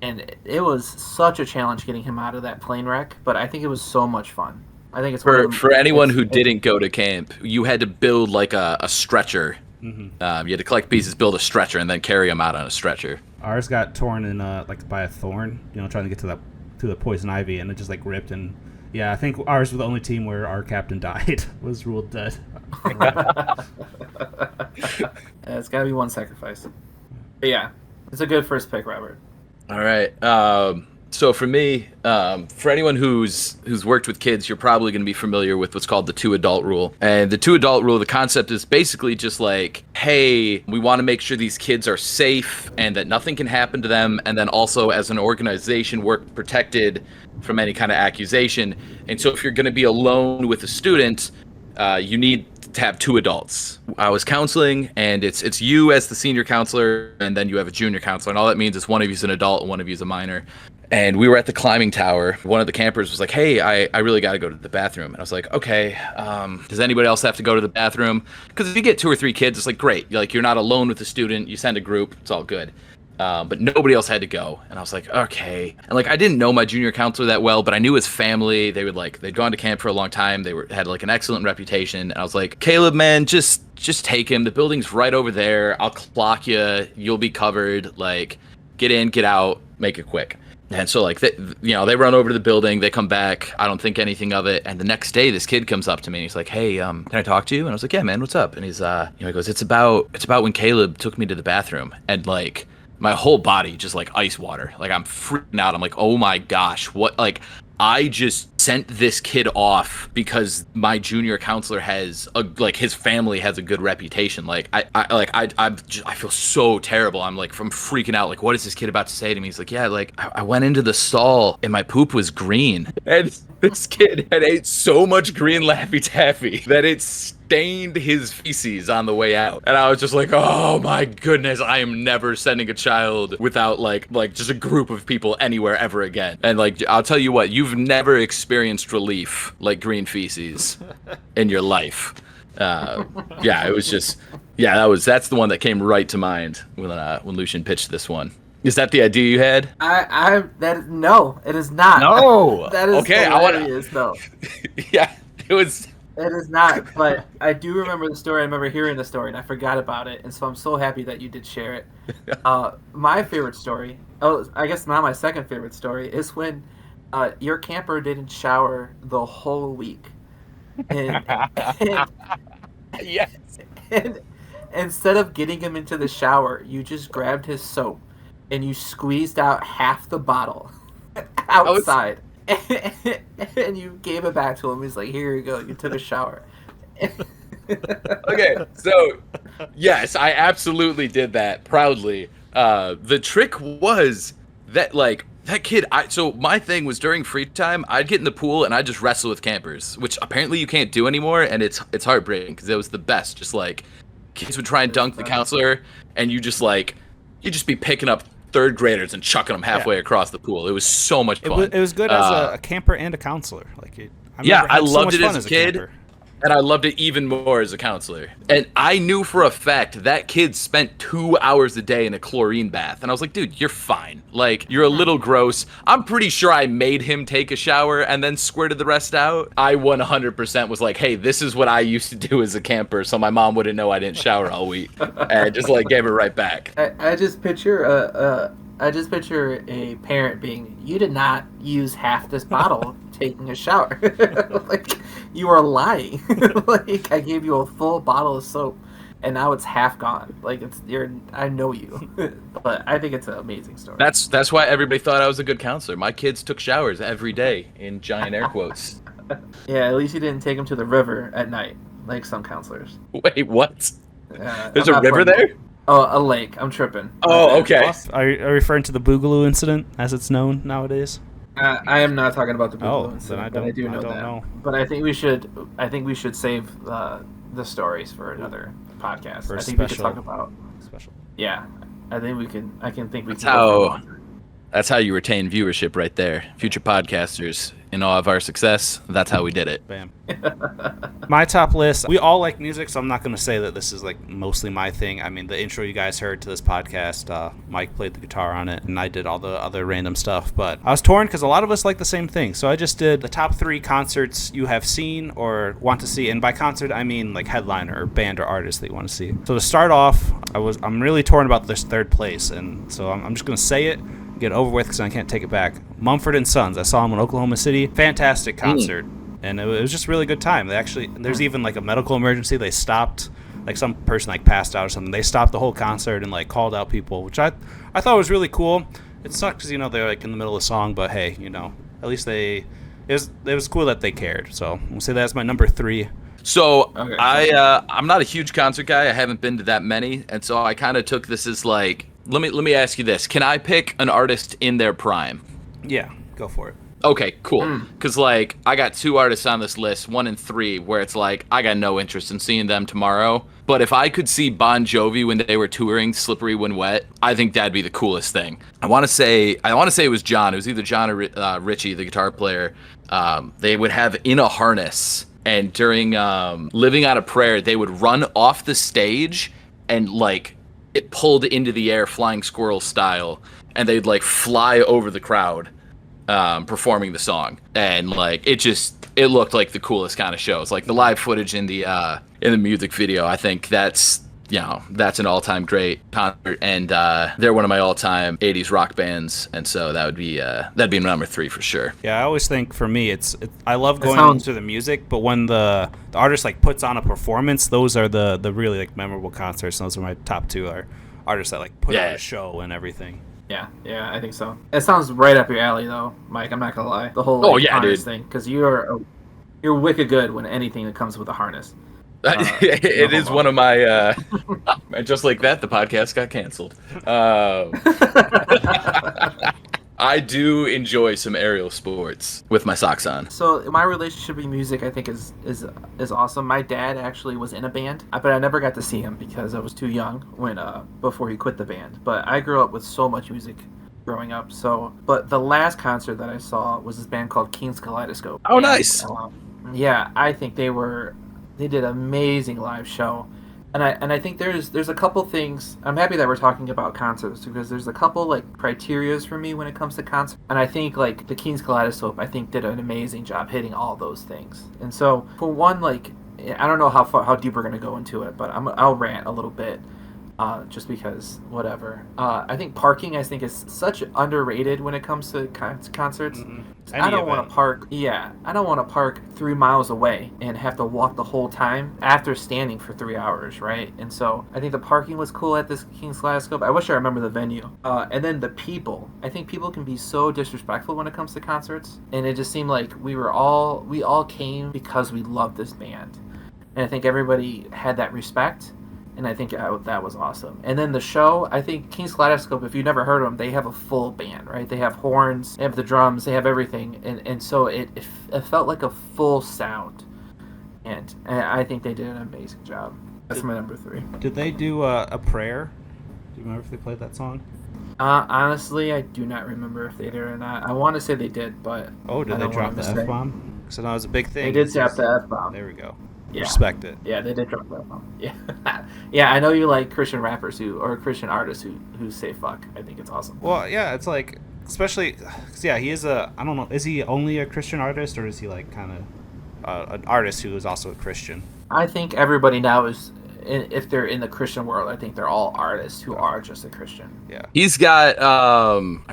And it was such a challenge getting him out of that plane wreck, but I think it was so much fun. I think it's for anyone who didn't go to camp, you had to build like a stretcher. Mm-hmm. You had to collect pieces, build a stretcher, and then carry them out on a stretcher. Ours got torn in like by a thorn, trying to get to the poison ivy, and it just like ripped. And yeah, I think ours was the only team where our captain died, was ruled dead. It's got to be one sacrifice. But yeah, it's a good first pick, Robert. All right. So for me, for anyone who's worked with kids, you're probably going to be familiar with what's called the 2 adult rule. And the 2 adult rule, the concept is basically just like, hey, we want to make sure these kids are safe and that nothing can happen to them. And then also as an organization, work protected from any kind of accusation. And so if you're going to be alone with a student, you need to have 2 adults. I was counseling, and it's you as the senior counselor, and then you have a junior counselor. And all that means is one of you's an adult and one of you's a minor. And we were at the climbing tower. One of the campers was like, hey, I really got to go to the bathroom. And I was like, okay, does anybody else have to go to the bathroom? Because if you get 2 or 3 kids, it's like, great. You're not alone with the student. You send a group. It's all good. But nobody else had to go. And I was like, okay. And like, I didn't know my junior counselor that well, but I knew his family. They'd gone to camp for a long time. Had like an excellent reputation. And I was like, Caleb, man, just take him. The building's right over there. I'll clock you. You'll be covered. Like, get in, get out, make it quick. And so like, they run over to the building, they come back. I don't think anything of it. And the next day, this kid comes up to me and he's like, hey, can I talk to you? And I was like, yeah, man, what's up? And he's, he goes, it's about when Caleb took me to the bathroom. And like, my whole body just like ice water. Like, I'm freaking out. I'm like, oh my gosh, what? I just sent this kid off because my junior counselor has his family has a good reputation. Like, I feel so terrible. I'm freaking out. Like, what is this kid about to say to me? He's like, yeah, like I went into the stall and my poop was green. And this kid had ate so much green Laffy Taffy that it stained his feces on the way out. And I was just like, oh my goodness, I am never sending a child without like just a group of people anywhere ever again. And like, I'll tell you what, you've never experienced relief like green feces in your life. It was just, that's the one that came right to mind when Lucian pitched this one. Is that the idea you had? No, it is not. No. That is okay. Hilarious, though. Yeah, it was. It is not, but I do remember the story. I remember hearing the story, and I forgot about it, and so I'm so happy that you did share it. My favorite story, I guess now my second favorite story, is when your camper didn't shower the whole week. And yes. And instead of getting him into the shower, you just grabbed his soap, and you squeezed out half the bottle outside. And you gave it back to him. He's like, here you go. You took a shower. Okay, so yes, I absolutely did that proudly. The trick was that that kid, so my thing was during free time, I'd get in the pool and I'd just wrestle with campers, which apparently you can't do anymore, and it's heartbreaking because it was the best. Just like kids would try and dunk the counselor, and you just be picking up third graders and chucking them halfway across the pool. It was so much fun. It was good as a camper and a counselor. I loved it as a kid. And I loved it even more as a counselor. And I knew for a fact that kid spent 2 hours a day in a chlorine bath. And I was like, dude, you're fine. Like, you're a little gross. I'm pretty sure I made him take a shower and then squirted the rest out. I 100% was like, hey, this is what I used to do as a camper, so my mom wouldn't know I didn't shower all week. And just, like, gave it right back. I just picture a parent being, you did not use half this bottle taking a shower. Like, you are lying. Like, I gave you a full bottle of soap and now it's half gone. Like, I know you. But I think it's an amazing story. That's why everybody thought I was a good counselor. My kids took showers every day, in giant air quotes. Yeah, at least you didn't take them to the river at night, like some counselors. Wait, what? There's a river there? Oh, a lake. I'm tripping. Oh, okay. Are you referring to the Boogaloo incident, as it's known nowadays? I am not talking about the Boogaloo then incident, but I do know that. know. But I think we should save the stories for another podcast. I think we could talk about special. Yeah, I think we can. That's how you retain viewership, right there. Future podcasters, in all of our success, that's how we did it. Bam. My top list, we all like music, so I'm not going to say that this is like mostly my thing. I mean, the intro you guys heard to this podcast, Mike played the guitar on it, and I did all the other random stuff. But I was torn because a lot of us like the same thing. So I just did the top 3 concerts you have seen or want to see. And by concert, I mean like headliner or band or artist that you want to see. So to start off, I'm really torn about this third place. And so I'm just going to say it, get it over with because I can't take it back. Mumford & Sons. I saw them in Oklahoma City. Fantastic concert. And it was just a really good time. There's even like a medical emergency. They stopped, like some person like passed out or something. They stopped the whole concert and like called out people, which I thought was really cool. It sucked because, they're like in the middle of the song, but hey, at least it was cool that they cared. So we'll say that's my number 3. So okay. I'm not a huge concert guy. I haven't been to that many. And so I kind of took this as like, let me ask you this. Can I pick an artist in their prime? Yeah, go for it. Okay, cool. Because, like, I got 2 artists on this list, 1 and 3, where it's like, I got no interest in seeing them tomorrow. But if I could see Bon Jovi when they were touring Slippery When Wet, I think that'd be the coolest thing. I want to say it was John. It was either John or Richie, the guitar player. They would have In a Harness. And during Living on a Prayer, they would run off the stage and, like, it pulled into the air flying squirrel style. And they'd, like, fly over the crowd. Performing the song, and like it looked like the coolest kind of show. It's like the live footage in the music video. I think that's an all-time great concert, and they're one of my all-time 80s rock bands, and so that'd be number 3 for sure. Yeah, I always think for me I love going to the music, but when the artist like puts on a performance, those are the really like memorable concerts. And those are my top 2 are artists that like put on a show and everything. Yeah, I think so. It sounds right up your alley, though, Mike. I'm not gonna lie. The whole harness thing, because you're wicked good when anything that comes with a harness. It is one of my. Just like that, the podcast got canceled. I do enjoy some aerial sports with my socks on. So my relationship with music, I think, is awesome. My dad actually was in a band, but I never got to see him because I was too young before he quit the band. But I grew up with so much music growing up. But the last concert that I saw was this band called King's Kaleidoscope. Oh, nice. Yeah, I think they did an amazing live show. And I think there's a couple things. I'm happy that we're talking about concerts because there's a couple like criterias for me when it comes to concerts. And I think like the King's Kaleidoscope, I think did an amazing job hitting all those things. And so for one, like I don't know how deep we're gonna go into it, but I'll rant a little bit. Just because whatever. I think parking is such underrated when it comes to concerts. Mm-hmm. I don't want to park. Yeah, I don't want to park 3 miles away and have to walk the whole time after standing for 3 hours, right? And so I think the parking was cool at this King's Kaleidoscope. I wish I remember the venue. And then the people. I think people can be so disrespectful when it comes to concerts, and it just seemed like we all came because we loved this band, and I think everybody had that respect. And I think that was awesome. And then the show, I think King's Kaleidoscope, if you've never heard of them, they have a full band, right? They have horns, they have the drums, they have everything. And so it felt like a full sound. And I think they did an amazing job. That's my number 3. Did they do a prayer Do you remember if they played that song? Honestly, I do not remember if they did or not. I want to say they did, but Oh, did I they don't drop wanna the mistake. F-bomb? So that was a big thing. They did drop the F-bomb. There we go. Yeah. Respect it. Yeah, they did drop the F-bomb. Yeah, yeah. I know you like Christian rappers or Christian artists who say fuck. I think it's awesome. Well, yeah, it's like, especially, 'cause, yeah, he is I don't know, is he only a Christian artist, or is he like kind of an artist who is also a Christian? I think everybody now is, if they're in the Christian world, I think they're all artists who are just a Christian. Yeah. He's got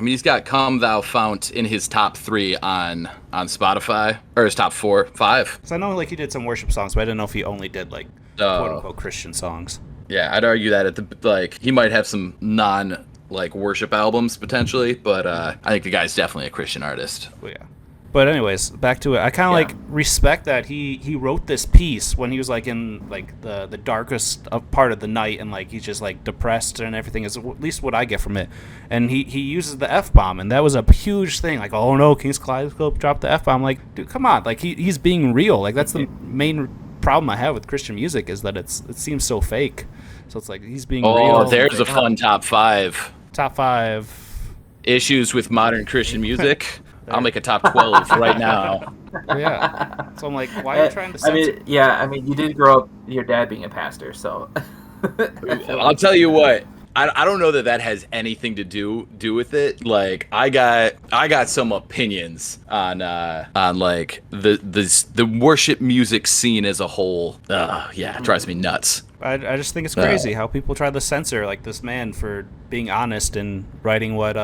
he's got Come Thou Fount in his top 3 on Spotify, or his top 4, 5. Because I know like he did some worship songs, but I didn't know if he only did like quote unquote Christian songs. Yeah, I'd argue that he might have some non worship albums potentially, but I think the guy's definitely a Christian artist. Well, yeah. But anyways, back to it. I kind of like respect that he wrote this piece when he was like in like the darkest part of the night, and like he's just like depressed and everything, is at least what I get from it. And he uses the F-bomb, and that was a huge thing. Like, oh no, King's Kaleidoscope dropped the F-bomb. Like, dude, come on. Like he's being real. Like that's the main problem I have with Christian music, is that it seems so fake. So it's like he's being real. Oh, there's a fun top 5. Top 5 issues with modern Christian music. I'll make a top 12 right now. Yeah. So I'm like, why are you trying to censor? I mean, you did grow up your dad being a pastor, so. I'll tell you what. I don't know that has anything to do with it. Like I got some opinions on like the worship music scene as a whole. Yeah, it drives me nuts. I just think it's crazy how people try to censor like this man for being honest and writing what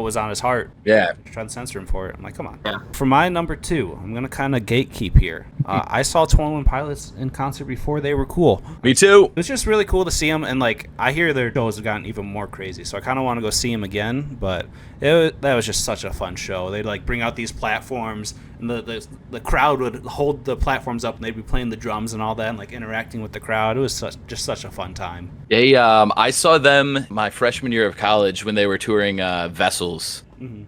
was on his heart. Yeah. Try to censor him for it. I'm like, come on. Yeah. For my number 2, I'm going to kind of gatekeep here. I saw 21 Pilots in concert before. They were cool. Me too. It was just really cool to see them, and like I hear their shows have gotten even more crazy, so I kind of want to go see them again. But that was just such a fun show. They'd like bring out these platforms, and the crowd would hold the platforms up, and they'd be playing the drums and all that, and like interacting with the crowd. It was just such a fun time. I saw them my freshman year of college when they were touring Vessels. Mm-hmm.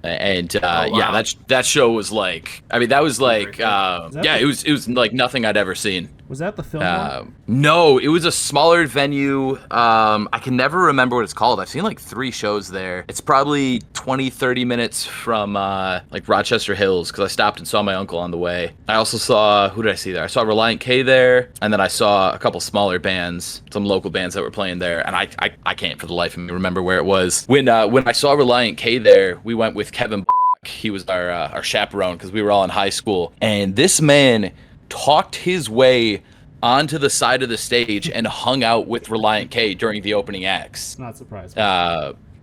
And yeah, that show was like, I mean, that was like, it was like nothing I'd ever seen. Was that the film? No, it was a smaller venue. I can never remember what it's called. I've seen like 3 shows there. It's probably 20-30 minutes from like Rochester Hills, because I stopped and saw my uncle on the way. I also saw, who did I see there? I saw Reliant K there, and then I saw a couple smaller bands, some local bands that were playing there, and I can't for the life of me remember where it was. When I saw Reliant K there, we went with Kevin Block. He was our chaperone, because we were all in high school, and this man talked his way onto the side of the stage and hung out with Reliant K during the opening acts. Not surprised.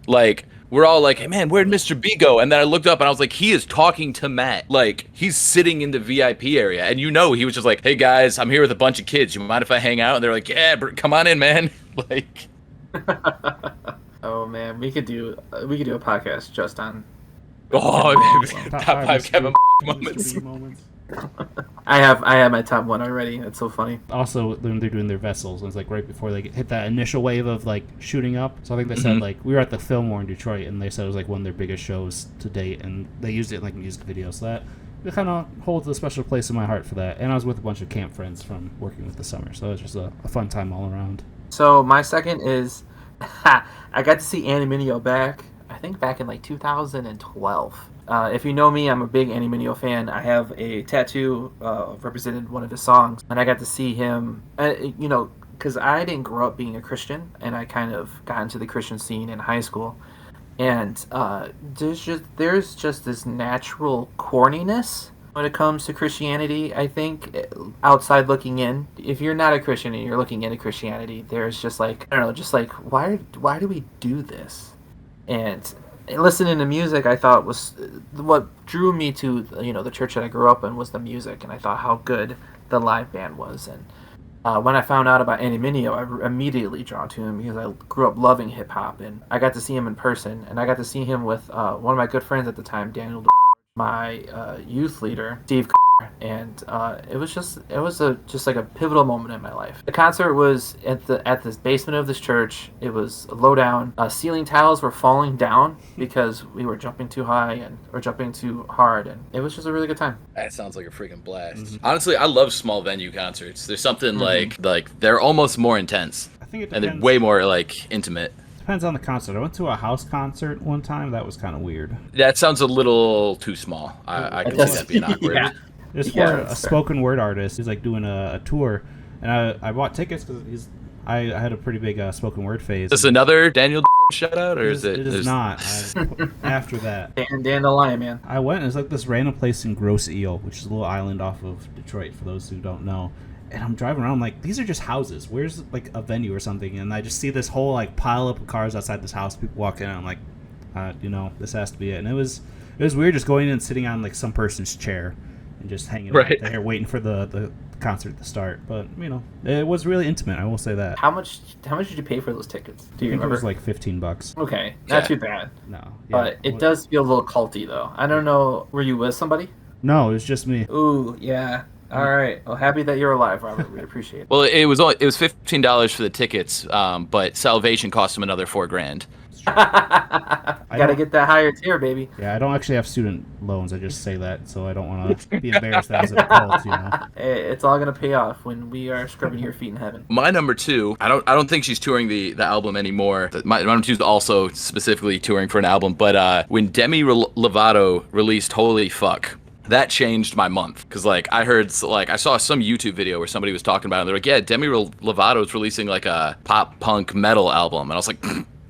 Like, we're all like, hey man, where'd Mr. B go? And then I looked up and I was like, he is talking to Matt. Like, he's sitting in the VIP area. And he was just like, hey guys, I'm here with a bunch of kids. You mind if I hang out? And they're like, yeah, come on in, man. Like. Oh man, we could do a podcast just on. Oh, top 5 Kevin moments. I have my top 1 already. That's so funny. Also, when they're doing their Vessels, it's like right before they hit that initial wave of like shooting up. So I think they said like we were at the Fillmore in Detroit, and they said it was like one of their biggest shows to date, and they used it in like music videos. So that it kind of holds a special place in my heart for that. And I was with a bunch of camp friends from working with the summer, so it was just a fun time all around. So my second is I got to see Annie Mineo back. I think back in like 2012. If you know me, I'm a big Annie Mineo fan. I have a tattoo represented one of his songs, and I got to see him. Because I didn't grow up being a Christian, and I kind of got into the Christian scene in high school, and there's just this natural corniness when it comes to Christianity. I think outside looking in, if you're not a Christian and you're looking into Christianity, there's just like, I don't know, just like why do we do this? And listening to music, I thought was what drew me to the church that I grew up in was the music, and I thought how good the live band was. And when I found out about Annie Mineo, I was immediately drawn to him because I grew up loving hip hop, and I got to see him in person, and I got to see him with one of my good friends at the time, Daniel, my youth leader, Steve. And it was just like a pivotal moment in my life. The concert was at this basement of this church. It was low down. Ceiling tiles were falling down because we were jumping too high or jumping too hard, and it was just a really good time. That sounds like a freaking blast. Mm-hmm. Honestly, I love small venue concerts. There's something like they're almost more intense. think it and depends. they're way more like intimate. Depends on the concert. I went to a house concert one time. That was kind of weird. That sounds a little too small. I can see that being awkward. Yeah. It's Yeah, for that's a fair. spoken word artist. He's like doing a tour, and I bought tickets because I had a pretty big spoken word phase. Is this another Daniel shout out, or is it? It is not. After that, Dan the Lion Man. I went. It's like this random place in Grosse Ile, which is a little island off of Detroit. For those who don't know. And I'm driving around, I'm like, these are just houses. Where's like a venue or something? And I just see this whole like pile up of cars outside this house. People walk in, and I'm like, this has to be it. And it was weird just going in and sitting on like some person's chair and just hanging out there waiting for the concert to start. But it was really intimate. I will say that. How much did you pay for those tickets? Do you I think remember? it was like $15. Okay, not too bad. No, But it does feel a little culty though. I don't know. Were you with somebody? No, it was just me. Ooh, yeah. All right. Well, happy that you're alive, Robert. We appreciate it. Well, it was $15 for the tickets, but Salvation cost him another $4,000. Gotta get that higher tier, baby. Yeah, I don't actually have student loans. I just say that, so I don't want to be embarrassed that I was in a cult, Hey, it's all gonna pay off when we are scrubbing your feet in heaven. My number 2, I don't think she's touring the album anymore. My number 2 is also specifically touring for an album, but when Demi Lovato released Holy Fuck, that changed my month. Because like I saw some YouTube video where somebody was talking about it, and they're like, yeah, Demi Lovato is releasing like a pop punk metal album, and I was like,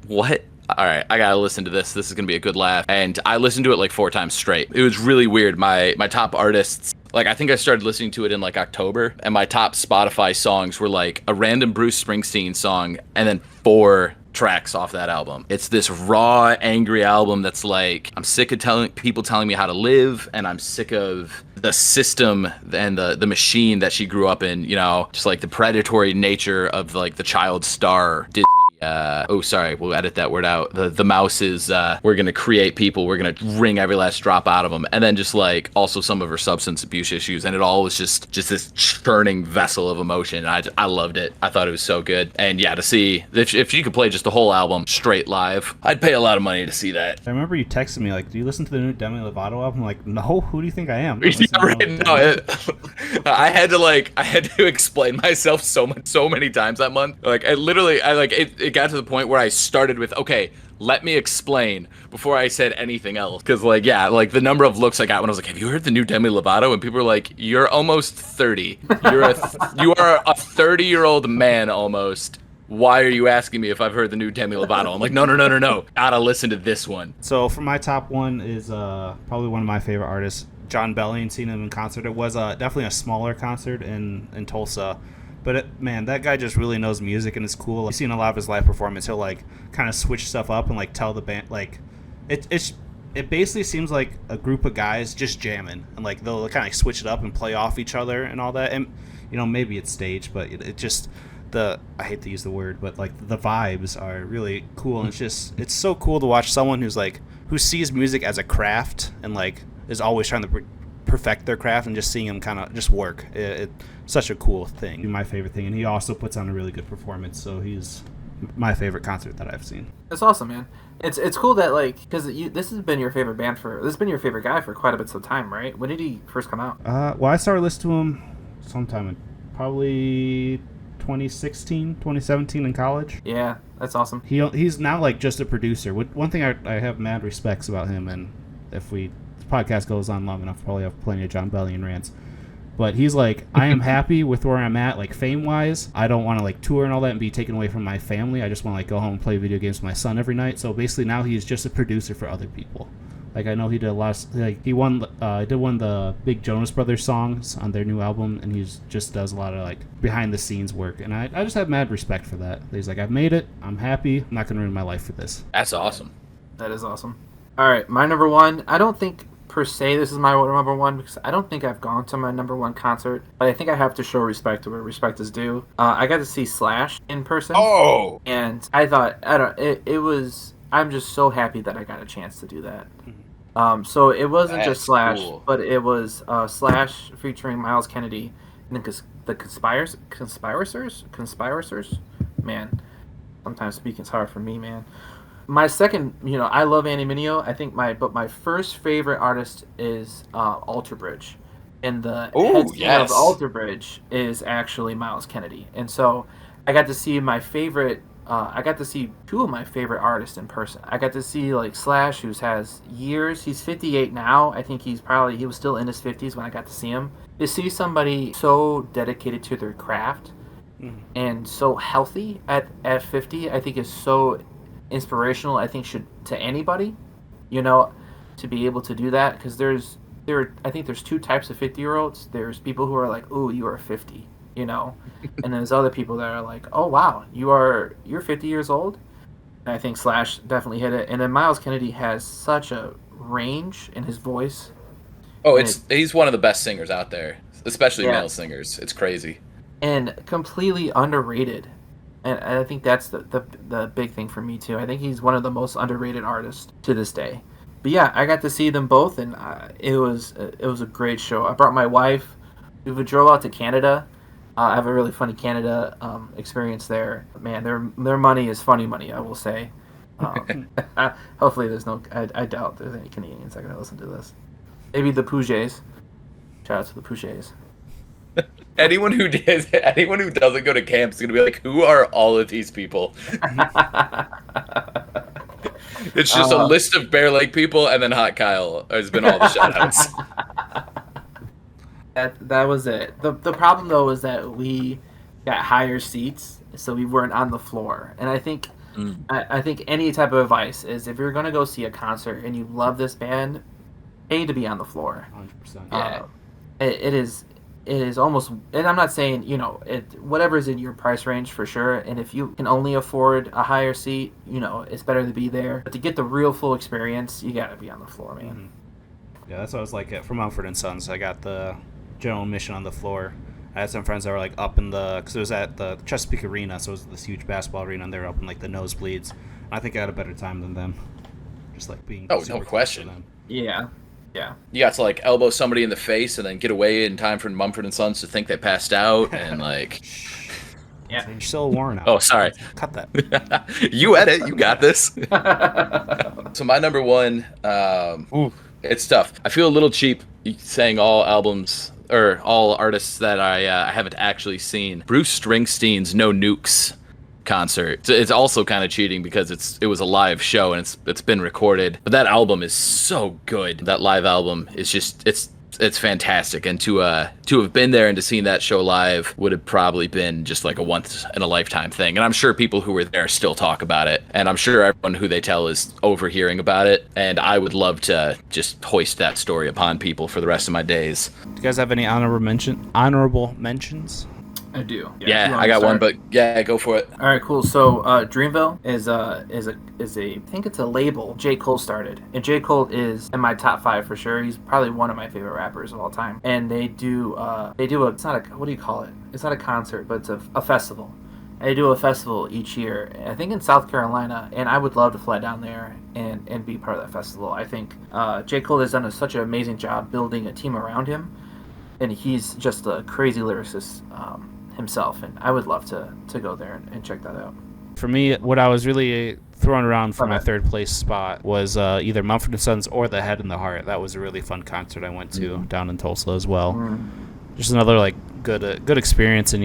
what? All right, I gotta listen to this. This is gonna be a good laugh. And I listened to it like 4 times straight. It was really weird. My top artists, like I think I started listening to it in like October, and my top Spotify songs were like a random Bruce Springsteen song and then 4 tracks off that album. It's this raw, angry album that's like, I'm sick of people telling me how to live, and I'm sick of the system and the machine that she grew up in, just like the predatory nature of like the child star Disney. We'll edit that word out. The mouse is, we're going to create people, we're going to wring every last drop out of them. And then just like also some of her substance abuse issues. And it all was just this churning vessel of emotion. And I loved it. I thought it was so good. And yeah, to see if you could play just the whole album straight live, I'd pay a lot of money to see that. I remember you texted me like, do you listen to the new Demi Lovato album? I'm like, no, who do you think I am? I had to explain myself so many times that month. Like it got to the point where I started with, okay, let me explain before I said anything else. Because the number of looks I got when I was like, have you heard the new Demi Lovato? And people were like, you're almost 30. You are a 30-year-old man almost. Why are you asking me if I've heard the new Demi Lovato? I'm like, no. Gotta listen to this one. So for my top one is probably one of my favorite artists, John Bellion. Seen him in concert. It was definitely a smaller concert in Tulsa. But that guy just really knows music and is cool. I've seen a lot of his live performance. He'll like kind of switch stuff up and like tell the band like it basically seems like a group of guys just jamming, and like they'll kind of like switch it up and play off each other and all that. And maybe it's staged, but it just I hate to use the word, but like the vibes are really cool. And it's so cool to watch someone who sees music as a craft and like is always trying to perfect their craft, and just seeing him kind of just work. It's such a cool thing. My favorite thing, and he also puts on a really good performance. So he's my favorite concert that I've seen. That's awesome, man. It's cool that like because this has been your favorite guy for quite a bit of time, right? When did he first come out? Well, I started listening to him sometime in probably 2016, 2017 in college. Yeah, that's awesome. He's now like just a producer. One thing I have mad respects about him, and if the podcast goes on long enough, I'll probably have plenty of John Bellion rants. But he's like, I am happy with where I'm at, like fame-wise. I don't want to like tour and all that and be taken away from my family. I just want to like go home and play video games with my son every night. So basically now he's just a producer for other people. Like I know he did a lot of, like he did one of the big Jonas Brothers songs on their new album, and he just does a lot of like behind the scenes work. And I just have mad respect for that. He's like, I've made it. I'm happy. I'm not going to ruin my life for this. That's awesome. That is awesome. All right, my number one. I don't think per se this is my number one because I don't think I've gone to my number one concert, but I think I have to show respect to where respect is due. I got to see Slash in person. Oh! And I thought, it was, I'm just so happy that I got a chance to do that. So it wasn't just Slash, cool. but it was Slash featuring Miles Kennedy and the Conspirators? Man, sometimes speaking's hard for me, man. My second, I love Andy Mineo. I think my first favorite artist is Alter Bridge, and the head singer of Alter Bridge is actually Miles Kennedy. And so I got to see my favorite. I got to see two of my favorite artists in person. I got to see like Slash, who has years. He's 58 now. I think he was still in his 50s when I got to see him. To see somebody so dedicated to their craft and so healthy at 50, I think is so inspirational. I think should to anybody, to be able to do that, because I think there's two types of 50-year-olds. There's people who are like, "Ooh, you are 50," and then there's other people that are like, "Oh wow, you're 50 years old." And I think Slash definitely hit it. And then Miles Kennedy has such a range in his voice. Oh, he's one of the best singers out there, especially Yeah. male singers. It's crazy. And completely underrated. And I think that's the big thing for me too. I think he's one of the most underrated artists to this day. But yeah, I got to see them both, and it was a great show. I brought my wife. We drove out to Canada. I have a really funny Canada experience there. Man, their money is funny money, I will say. Hopefully there's no... I doubt there's any Canadians that are going to listen to this. Maybe the Poujets. Shout out to the Poujets. Anyone who doesn't go to camp is gonna be like, who are all of these people? It's just a list of Bear Lake people, and then Hot Kyle has been all the shoutouts. That was it. The problem though was that we got higher seats, so we weren't on the floor. And I think I think any type of advice is, if you're gonna go see a concert and you love this band, pay to be on the floor. 100%. Yeah. It is almost, and I'm not saying, whatever is in your price range for sure. And if you can only afford a higher seat, it's better to be there. But to get the real full experience, you got to be on the floor, man. Mm-hmm. Yeah, that's what I was like from Mumford & Sons. I got the general admission on the floor. I had some friends that were like up in because it was at the Chesapeake Arena, so it was this huge basketball arena, and they were up in like the nosebleeds. I think I had a better time than them. Just like being no super question. close to them. Yeah. You got to like elbow somebody in the face and then get away in time for Mumford & Sons to think they passed out, and like... Yeah. You're still worn out. Oh, sorry. Cut that. You edit. You got this. So my number one, it's tough. I feel a little cheap saying all albums or all artists that I haven't actually seen. Bruce Springsteen's No Nukes concert. It's also kind of cheating because it was a live show and it's been recorded. But that album is so good. That live album is just it's fantastic, and to have been there and to see that show live would have probably been just like a once in a lifetime thing. And I'm sure people who were there still talk about it, and I'm sure everyone who they tell is overhearing about it, and I would love to just hoist that story upon people for the rest of my days. Do you guys have any honorable mentions? I do. Yeah, I got one, but yeah, go for it. All right, cool. So Dreamville is a I think it's a label J. Cole started, and J. Cole is in my top 5 for sure. He's probably one of my favorite rappers of all time. And they do it's not a, what do you call it? It's not a concert, but it's a festival. And they do a festival each year, I think in South Carolina, and I would love to fly down there and be part of that festival. I think J. Cole has done such an amazing job building a team around him, and he's just a crazy lyricist himself, and I would love to go there and check that out. For me, what I was really throwing around for my third place spot was either Mumford & Sons or The Head and the Heart. That was a really fun concert I went to down in Tulsa as well. Just another like good experience, and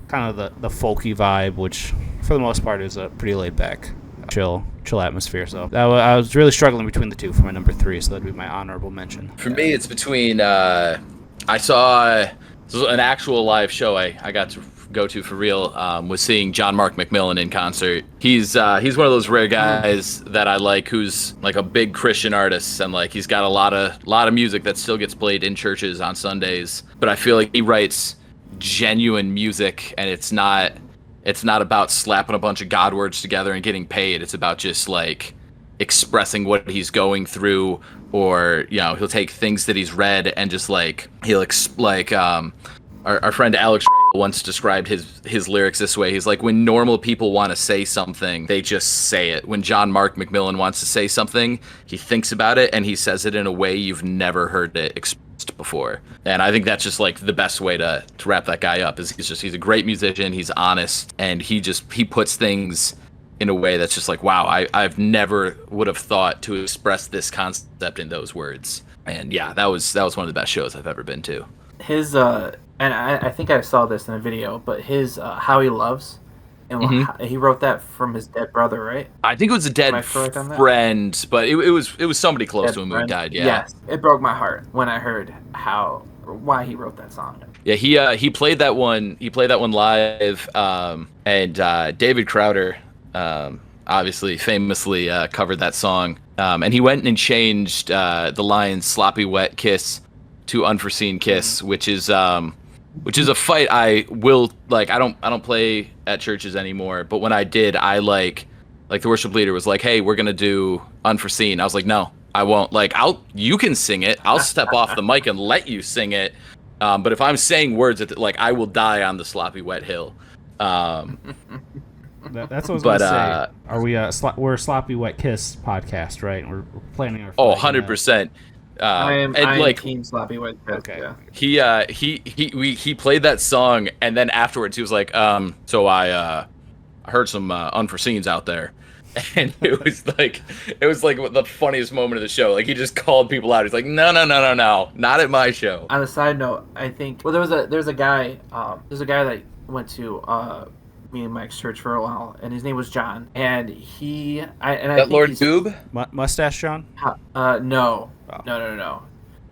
kind of the folky vibe, which for the most part is a pretty laid back, chill atmosphere. So I was really struggling between the two for my number 3, so that'd be my honorable mention. For me, it's between I saw an actual live show I got to go to for real, was seeing John Mark McMillan in concert. He's one of those rare guys that I like, who's like a big Christian artist, and like he's got a lot of music that still gets played in churches on Sundays. But I feel like he writes genuine music, and it's not about slapping a bunch of God words together and getting paid. It's about just like expressing what he's going through, or he'll take things that he's read and just like our friend Alex once described his lyrics this way. He's like, when normal people want to say something, they just say it. When John Mark McMillan wants to say something, he thinks about it and he says it in a way you've never heard it expressed before. And I think that's just like the best way to wrap that guy up. Is he's a great musician, he's honest, and he puts things in a way that's just like, wow, I've never would have thought to express this concept in those words. And yeah, that was one of the best shows I've ever been to. His and I think I saw this in a video, but his How He Loves And he wrote that from his dead brother, right? I think it was a dead friend, but it was somebody close Dead to him friend. who died. Yeah. Yes, it broke my heart when I heard why he wrote that song. Yeah, he played that one. He played that one live, and David Crowder, obviously famously covered that song. And he went and changed the line "Sloppy Wet Kiss" to "Unforeseen Kiss," which is a fight I will like. I don't play at churches anymore, but when I did, I like the worship leader was like, "Hey, we're gonna do Unforeseen." I was like, "No, I won't. Like, you can sing it. I'll step off the mic and let you sing it. But if I'm saying words, I will die on the sloppy wet hill." That's what I was gonna say. Are we we're a Sloppy Wet Kiss podcast, right? We're planning our. 100%. I am Team Sloppy Wet Kiss. Okay. Yeah. He played that song, and then afterwards he was like, so I heard some unforeseens out there. And it was like the funniest moment of the show. Like, he just called people out. He's like, no, not at my show. On a side note, I think there's a guy that went to me and Mike's church for a while, and his name was John. And I think Lord Goob? Mustache John? No. Oh. No.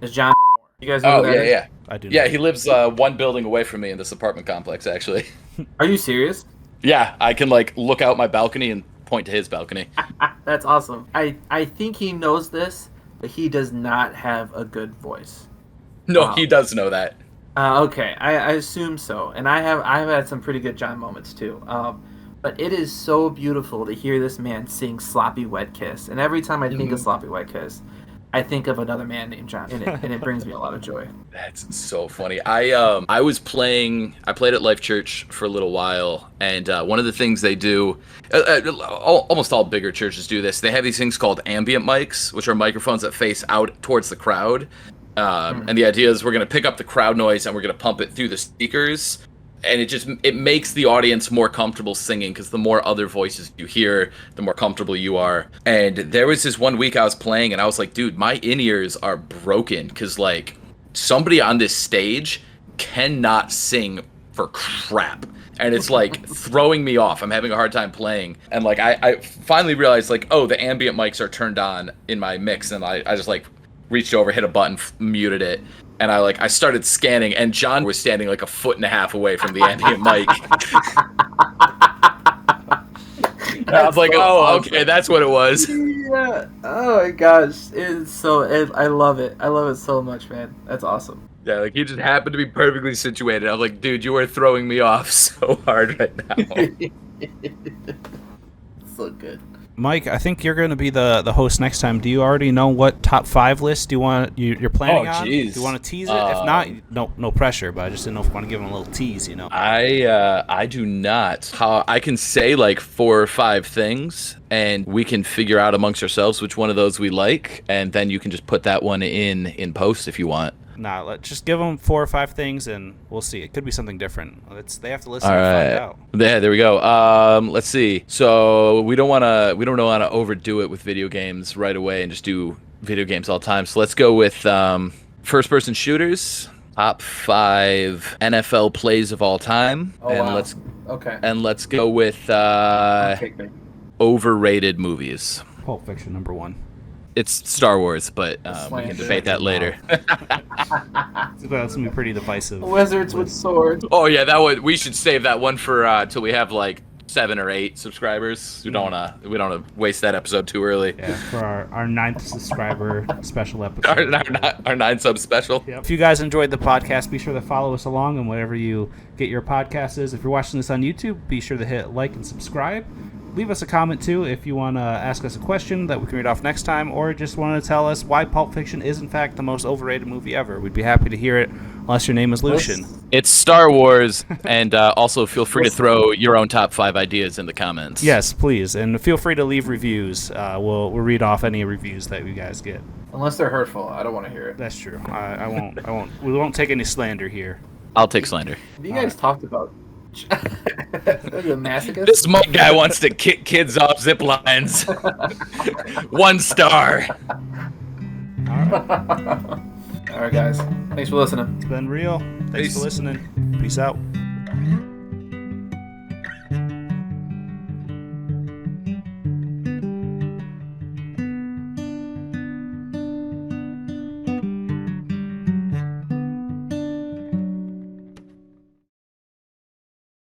It's John. You guys know who that is? Yeah. I do. Yeah, he lives one building away from me in this apartment complex, actually. Are you serious? Yeah, I can look out my balcony and point to his balcony. That's awesome. I think he knows this, but he does not have a good voice. No, he does know that. Okay, I assume so, and I've had some pretty good John moments too. But it is so beautiful to hear this man sing "Sloppy Wet Kiss," and every time I think of "Sloppy Wet Kiss," I think of another man named John, and it brings me a lot of joy. That's so funny. I played at Life Church for a little while, and one of the things they do, almost all bigger churches do this. They have these things called ambient mics, which are microphones that face out towards the crowd. And the idea is we're going to pick up the crowd noise and we're going to pump it through the speakers. And it makes the audience more comfortable singing, because the more other voices you hear, the more comfortable you are. And there was this one week I was playing, and I was like, dude, my in-ears are broken, because somebody on this stage cannot sing for crap. And it's throwing me off. I'm having a hard time playing. And I finally realized the ambient mics are turned on in my mix, and I just reached over, hit a button, muted it, and I started scanning, and John was standing a foot and a half away from the ambient mic. I was like, awesome. Okay, that's what it was. Yeah. Oh my gosh, I love it. I love it so much, man. That's awesome. Yeah, he just happened to be perfectly situated. I was like, dude, you are throwing me off so hard right now. So good. Mike, I think you're going to be the host next time. Do you already know what top 5 list you're planning on? Geez. Do you want to tease it? If not, no pressure. But I just didn't know if you want to give them a little tease. I do not. I can say 4 or 5 things, and we can figure out amongst ourselves which one of those we like, and then you can just put that one in post if you want. Nah, let's just give them 4 or 5 things, and we'll see. It could be something different. They have to listen and find out. Yeah, there we go. Let's see. So we don't want to overdo it with video games right away and just do video games all the time. So let's go with first-person shooters, top 5 NFL plays of all time, let's go with overrated movies. Pulp Fiction #1. It's Star Wars, but we can debate that later. That's going to be pretty divisive. Wizards with swords. Oh yeah, that one. We should save that one for till we have 7 or 8 subscribers. We don't wanna waste that episode too early. Yeah, for our 9th subscriber special episode. Our 9 sub special. Yep. If you guys enjoyed the podcast, be sure to follow us along on whatever you get your podcast is. If you're watching this on YouTube, be sure to hit like and subscribe. Leave us a comment too if you want to ask us a question that we can read off next time, or just want to tell us why Pulp Fiction is in fact the most overrated movie ever. We'd be happy to hear it, unless your name is Lucian. It's Star Wars, and also feel free to throw your own top 5 ideas in the comments. Yes, please, and feel free to leave reviews. We'll read off any reviews that you guys get. Unless they're hurtful, I don't want to hear it. That's true. I won't. We won't take any slander here. I'll take slander. Have you guys talked about the masochist? This Mike guy wants to kick kids off zip lines. 1 star. All right, guys. Thanks for listening. It's been real. Thanks for listening. Peace out.